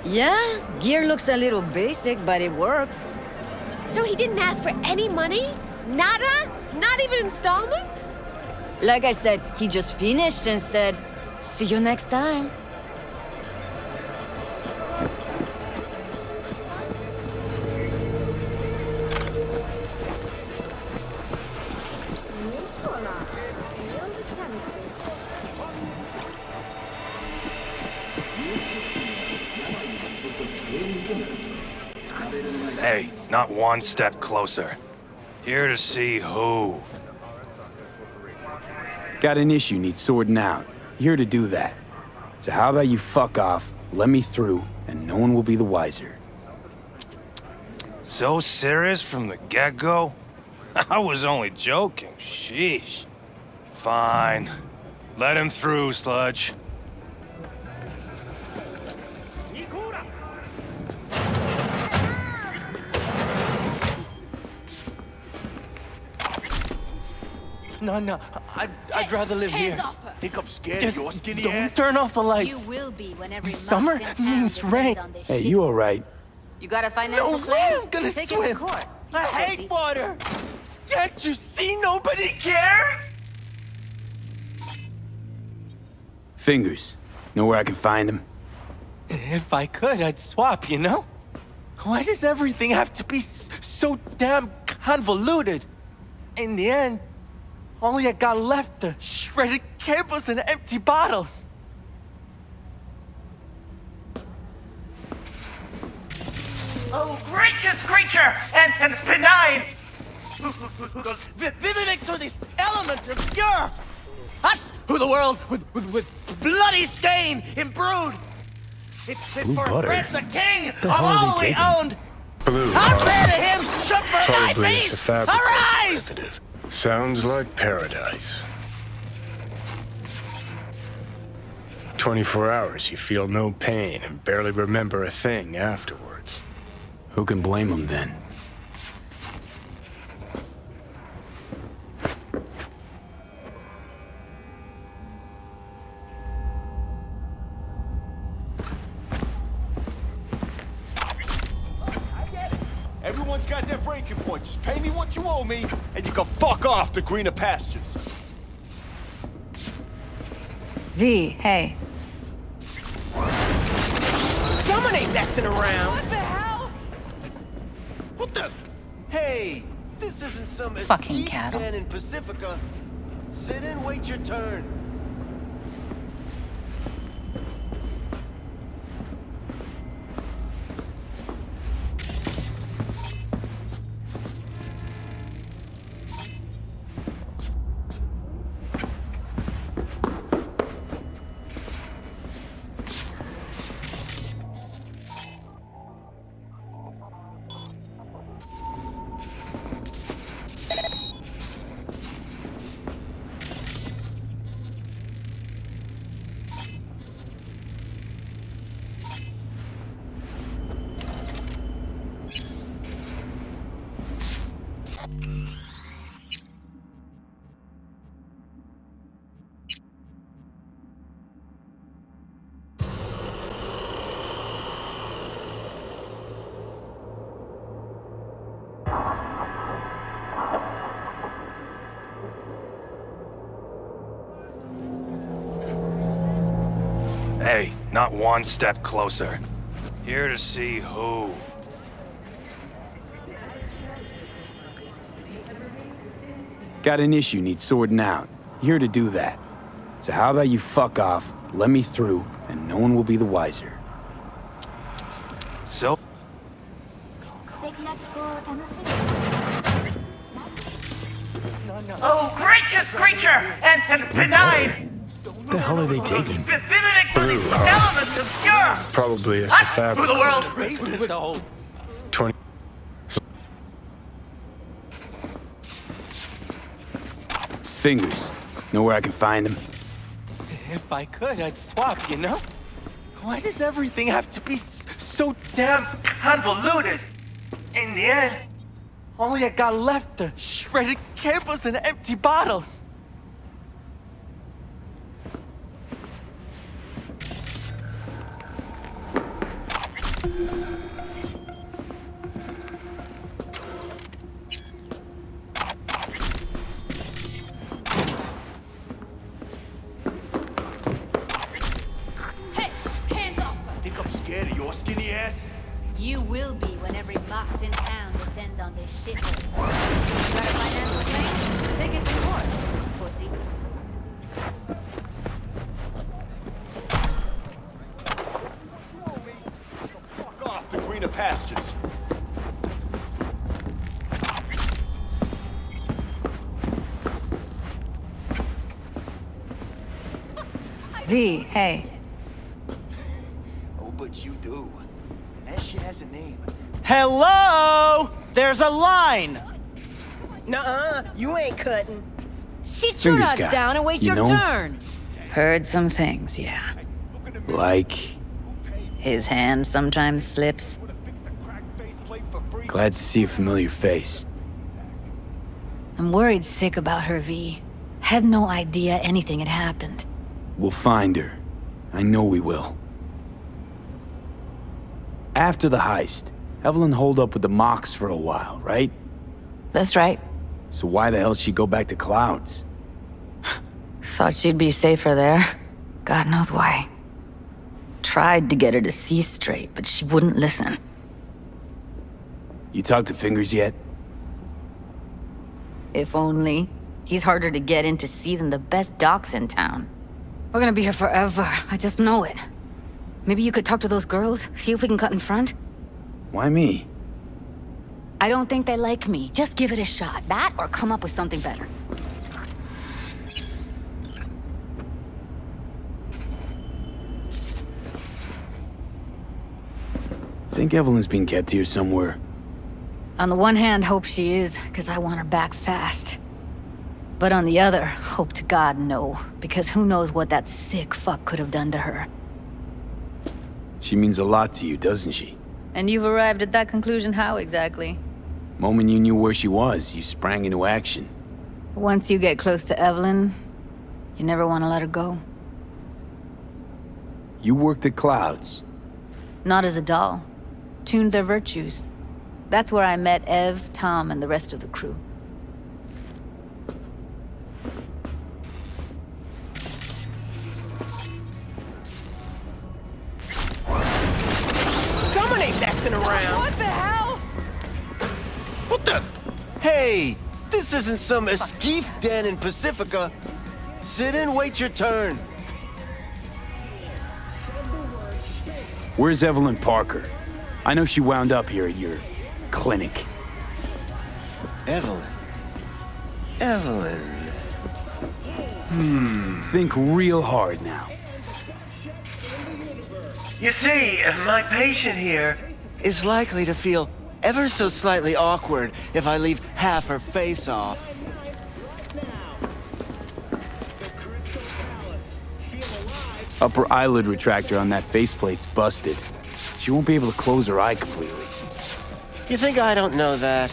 Yeah, gear looks a little basic, but it works.
So he didn't ask for any money? Nada? Not even installments?
Like I said, he just finished and said, "See you next time."
Hey, not one step closer. Here to see who.
Got an issue needs sorting out. Here to do that. So how about you fuck off, let me through, and no one will be the wiser.
So serious from the get-go? I was only joking, sheesh. Fine. Let him through, Sludge.
No, I'd rather live here.
Think I'm scared
Just
of your skinny
don't
ass?
turn off the lights.
You will be when every
Summer
Must in
means
town
rain.
gets on this
Hey,
shit.
you alright?
You got a financial
No
claim?
way I'm gonna
Take
swim.
it to court.
I hate water. Can't you see nobody cares?
Fingers. Know where I can find him?
If I could, I'd swap, you know? Why does everything have to be so damn convoluted? In the end, all I got left are shredded cables and empty bottles.
Oh, gracious creature and benign!
Visiting to this element obscure! Us, who the world with bloody stain imbrued! It's fit for
butter.
Fred the king
The
of
hell are
all
they
we
taking?
owned!
Blue
I'll
heart.
pray to him, shook for thy
Probably it's
peace!
a fabric
Arise!
method. Sounds like paradise. 24 hours, you feel no pain and barely remember a thing afterwards.
Who can blame him then?
Everyone's got their breaking point. Just pay me what you owe me, and you can fuck off to greener pastures.
V, hey.
Someone ain't messing around!
What the hell?
What the? Hey, this isn't some
Fucking
escape
cattle.
den in Pacifica. Sit and wait your turn.
Hey, not one step closer. Here to see who.
Got an issue needs sorting out. Here to do that. So how about you fuck off, let me through, and no one will be the wiser.
So?
Oh, gracious creature and benign!
What the hell are they taking?
Visiting to
Blue
these
heart.
elements obscure!
Probably it's a
Us,
fabric
who the world
method.
With the whole
20.
Fingers. Know where I can find him?
If I could, I'd swap, you know? Why does everything have to be so damn convoluted? In the end, all I got left are shredded cables and empty bottles.
will be when every box in town descends on this shithole. Got a financial claim? Take it to court, pussy.
Fuck off the greener pastures.
V, hey.
Oh, but you do. That shit has a name. Hello! There's a line!
Nuh-uh, you ain't cutting.
Sit your
Fingers
ass
guy,
down and wait
you
your
know?
turn.
Heard some things, yeah.
Like,
His hand sometimes slips.
glad to see a familiar face.
I'm worried sick about her, V. Had no idea anything had happened.
We'll find her. I know we will. After the heist, Evelyn holed up with the Mox for a while, right?
That's right.
So why the hell'd she go back to Clouds?
Thought she'd be safer there. God knows why. Tried to get her to see straight, but she wouldn't listen.
You talked to Fingers yet?
If only. He's harder to get in to see than the best docs in town. We're gonna be here forever. I just know it. Maybe you could talk to those girls, see if we can cut in front?
Why me?
I don't think they like me. Just give it a shot. That or come up with something better.
Think Evelyn's being kept here somewhere.
On the one hand, hope she is, because I want her back fast. But on the other, hope to God no, because who knows what that sick fuck could have done to her.
She means a lot to you, doesn't she?
And you've arrived at that conclusion how exactly?
Moment you knew where she was, you sprang into action.
Once you get close to Evelyn, you never want to let her go.
You worked at Clouds.
Not as a doll. Tuned their virtues. That's where I met Ev, Tom, and the rest of the crew.
Someone ain't messing around.
What the hell? What the? Hey, this isn't some escape den in Pacifica. Sit and wait your turn.
Where's Evelyn Parker? I know she wound up here at your clinic.
Evelyn. Evelyn.
Think real hard now.
You see, my patient here is likely to feel ever so slightly awkward if I leave half her face off.
Upper eyelid retractor on that faceplate's busted. She won't be able to close her eye completely.
You think I don't know that?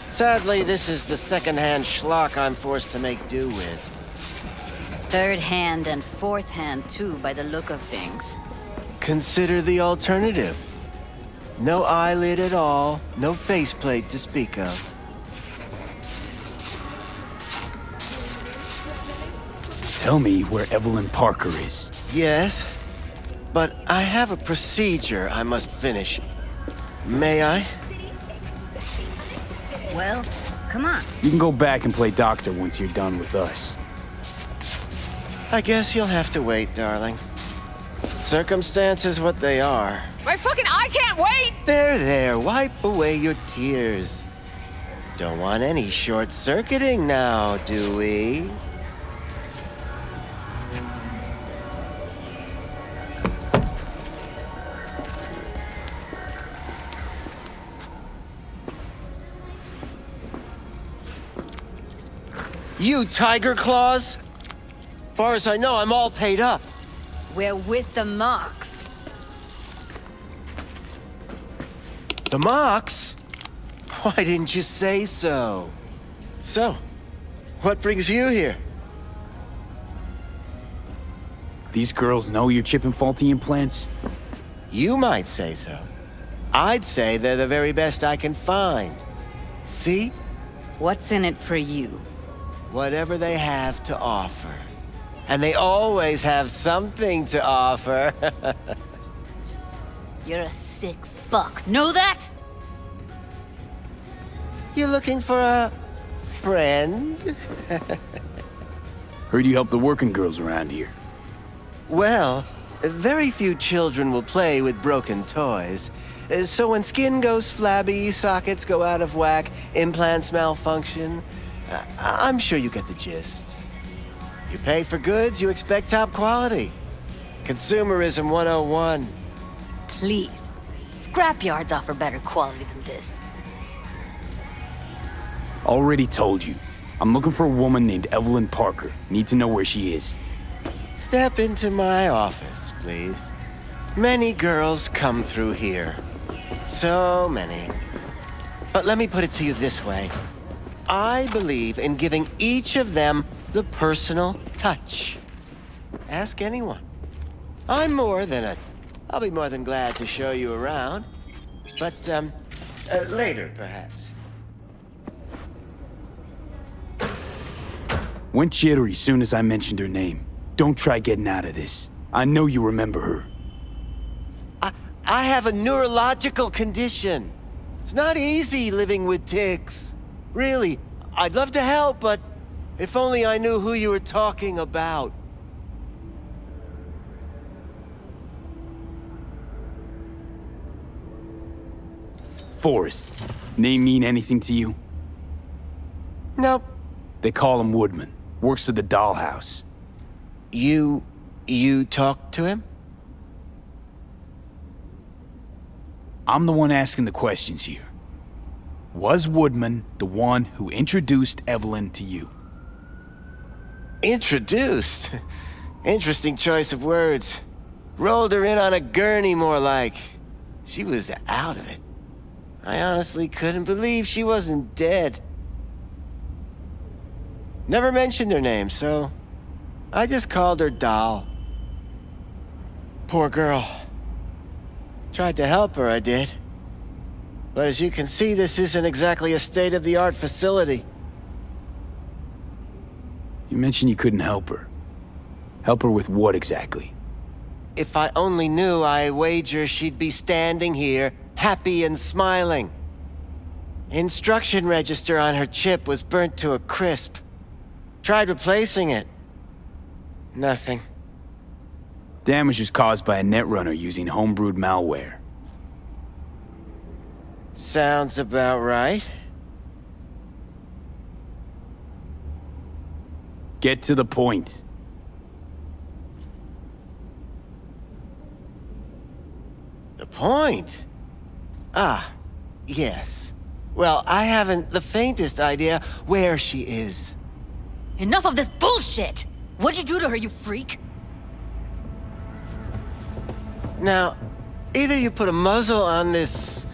Sadly, this is the second-hand schlock I'm forced to make do with.
Third hand and fourth hand, too, by the look of things.
Consider the alternative. No eyelid at all, no faceplate to speak of.
Tell me where Evelyn Parker is.
Yes, but I have a procedure I must finish. May I?
Well, come on.
You can go back and play doctor once you're done with us.
I guess you'll have to wait, darling. Circumstances what they are.
My fucking eye can't wait!
There, wipe away your tears. Don't want any short-circuiting now, do we? You tiger claws? Far as I know, I'm all paid up.
We're with the Mox.
The Mox? Why didn't you say so? So, what brings you here?
These girls know you're chipping faulty implants?
You might say so. I'd say they're the very best I can find. See?
What's in it for you?
Whatever they have to offer. And they always have something to offer.
You're a sick
fuck. Know that?
You looking for a friend?
Heard you help the working girls around here.
Well, very few children will play with broken toys. So when skin goes flabby, sockets go out of whack, implants malfunction, I'm sure you get the gist. You pay for goods, you expect top quality. Consumerism 101.
Please. Scrapyards offer better quality than this.
Already told you. I'm looking for a woman named Evelyn Parker. Need to know where she is.
Step into my office, please. Many girls come through here. So many. But let me put it to you this way. I believe in giving each of them the personal touch. Ask anyone. I'll be more than glad to show you around. But, later, perhaps.
Went jittery soon as I mentioned her name. Don't try getting out of this. I know you remember her.
I have a neurological condition. It's not easy living with tics. Really, I'd love to help, but if only I knew who you were talking about.
Forrest. Name mean anything to you?
Nope.
They call him Woodman. Works at the dollhouse.
You talked to him?
I'm the one asking the questions here. Was Woodman the one who introduced Evelyn to you?
Introduced? Interesting choice of words. Rolled her in on a gurney, more like. She was out of it. I honestly couldn't believe she wasn't dead. Never mentioned her name, so I just called her Doll. Poor girl. Tried to help her, I did. But as you can see, this isn't exactly a state-of-the-art facility.
You mentioned you couldn't help her. Help her with what exactly?
If I only knew, I wager she'd be standing here, happy and smiling. Instruction register on her chip was burnt to a crisp. Tried replacing it. Nothing.
Damage was caused by a netrunner using homebrewed malware.
Sounds about right.
Get to the point.
The point? Ah, yes. Well, I haven't the faintest idea where she is.
Enough of this bullshit! What'd you do to her, you freak?
Now, either you put a muzzle on this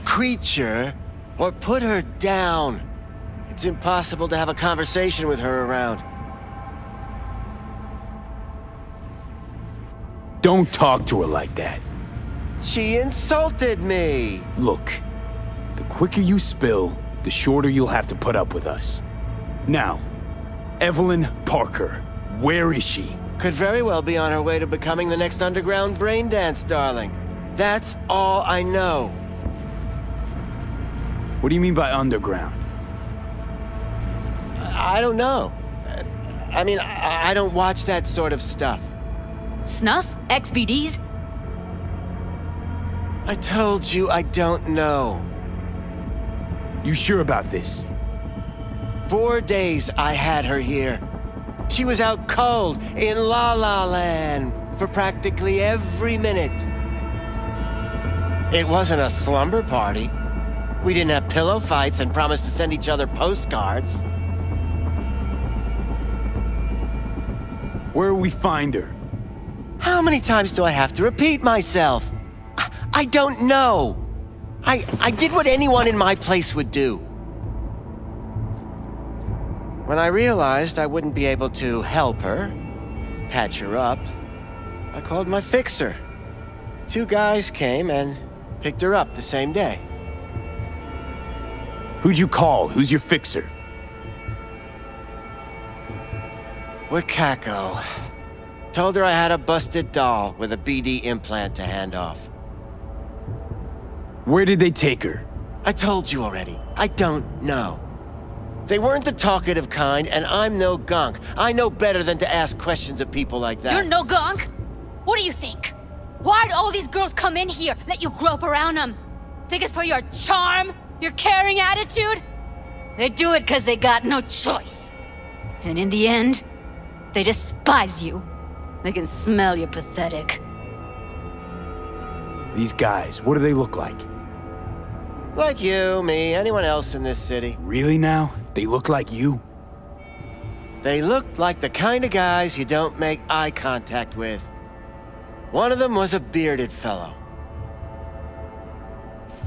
creature, or put her down. It's impossible to have a conversation with her around.
Don't talk to her like that.
She insulted me!
Look, the quicker you spill, the shorter you'll have to put up with us. Now, Evelyn Parker, where is she?
Could very well be on her way to becoming the next underground braindance darling. That's all I know.
What do you mean by underground?
I don't know. I mean, I don't watch that sort of stuff.
Snuff? XBDs?
I told you I don't know.
You sure about this?
4 days I had her here. She was out cold in La La Land for practically every minute. It wasn't a slumber party. We didn't have pillow fights and promised to send each other postcards.
Where will we find her?
How many times do I have to repeat myself? I don't know. I did what anyone in my place would do. When I realized I wouldn't be able to help her, patch her up, I called my fixer. 2 guys came and picked her up the same day.
Who'd you call? Who's your fixer?
Wakako. Told her I had a busted doll with a BD implant to hand off.
Where did they take her?
I told you already. I don't know. They weren't the talkative kind, and I'm no gonk. I know better than to ask questions of people like that.
You're no gonk? What do you think? Why'd all these girls come in here, let you grope around them? Think it's for your charm? Your caring attitude? They do it because they got no choice. And in the end, they despise you. They can smell you're pathetic.
These guys, what do they look like?
Like you, me, anyone else in this city.
Really now? They look like you?
They look like the kind of guys you don't make eye contact with. One of them was a bearded fellow.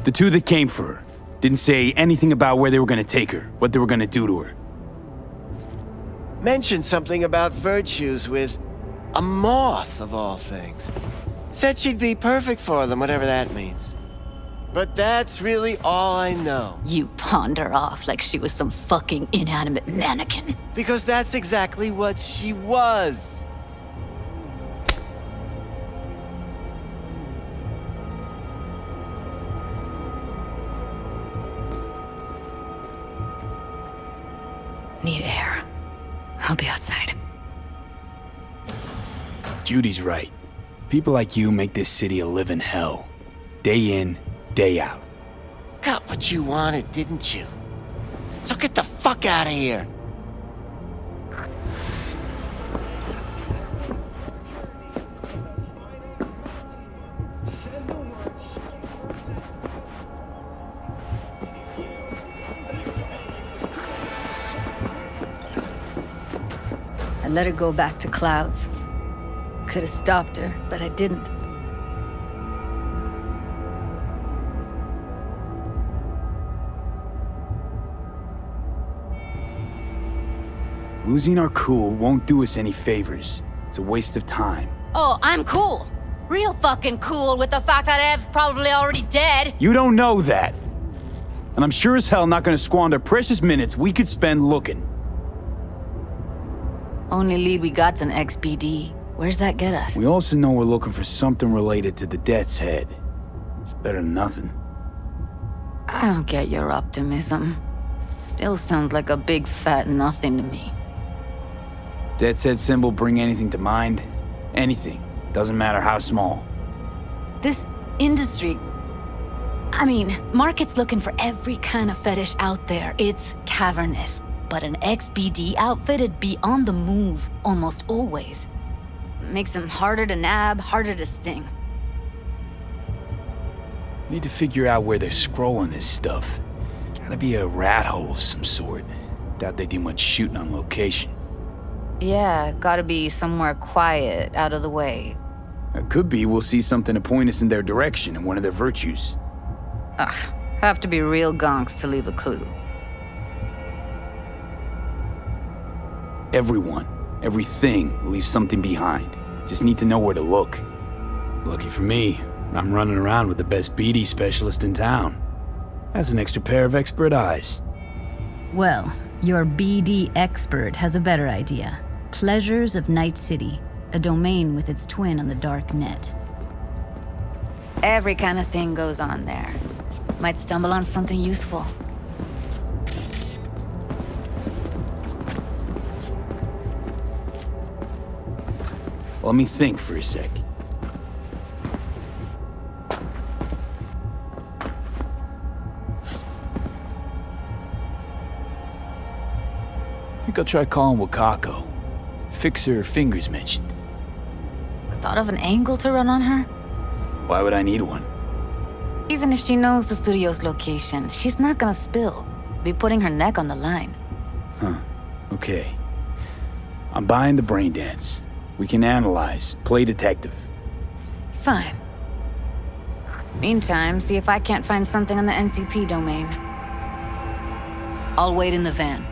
The two that came for her didn't say anything about where they were gonna take her, what they were gonna do to her.
Mentioned something about virtues with a moth, of all things. Said she'd be perfect for them, whatever that means. But that's really all I know.
You pawned her off like she was some fucking inanimate mannequin.
Because that's exactly what she was.
Need air. I'll be outside.
Judy's right. People like you make this city a living hell. Day in, day out.
Got what you wanted, didn't you? So get the fuck out of here.
I let her go back to Clouds. Could have stopped her, but I didn't.
Losing our cool won't do us any favors. It's a waste of time.
Oh, I'm cool. Real fucking cool with the fact that Ev's probably already dead.
You don't know that. And I'm sure as hell not gonna squander precious minutes we could spend looking.
Only lead we got's an XBD. Where's that get us?
We also know we're looking for something related to the Death's Head. It's better than nothing.
I don't get your optimism. Still sounds like a big fat nothing to me.
Death's Head symbol bring anything to mind? Anything. Doesn't matter how small.
This industry... I mean, market's looking for every kind of fetish out there. It's cavernous. But an XBD outfit'd be on the move almost always. Makes them harder to nab, harder to sting.
Need to figure out where they're scrolling this stuff. Gotta be a rat hole of some sort. Doubt they do much shooting on location.
Yeah, gotta be somewhere quiet, out of the way.
It could be we'll see something to point us in their direction and one of their virtues.
Ugh, have to be real gonks to leave a clue.
Everyone, everything leaves something behind. Just need to know where to look. Lucky for me, I'm running around with the best BD specialist in town. Has an extra pair of expert eyes.
Well, your BD expert has a better idea. Pleasures of Night City, a domain with its twin on the dark net.
Every kind of thing goes on there. Might stumble on something useful.
Let me think for a sec. I think I'll try calling Wakako. Fix her fingers mentioned.
Thought of an angle to run on her?
Why would I need one?
Even if she knows the studio's location, she's not gonna spill. Be putting her neck on the line.
Huh. Okay. I'm buying the brain dance. We can analyze, play detective.
Fine. Meantime, see if I can't find something on the NCP domain. I'll wait in the van.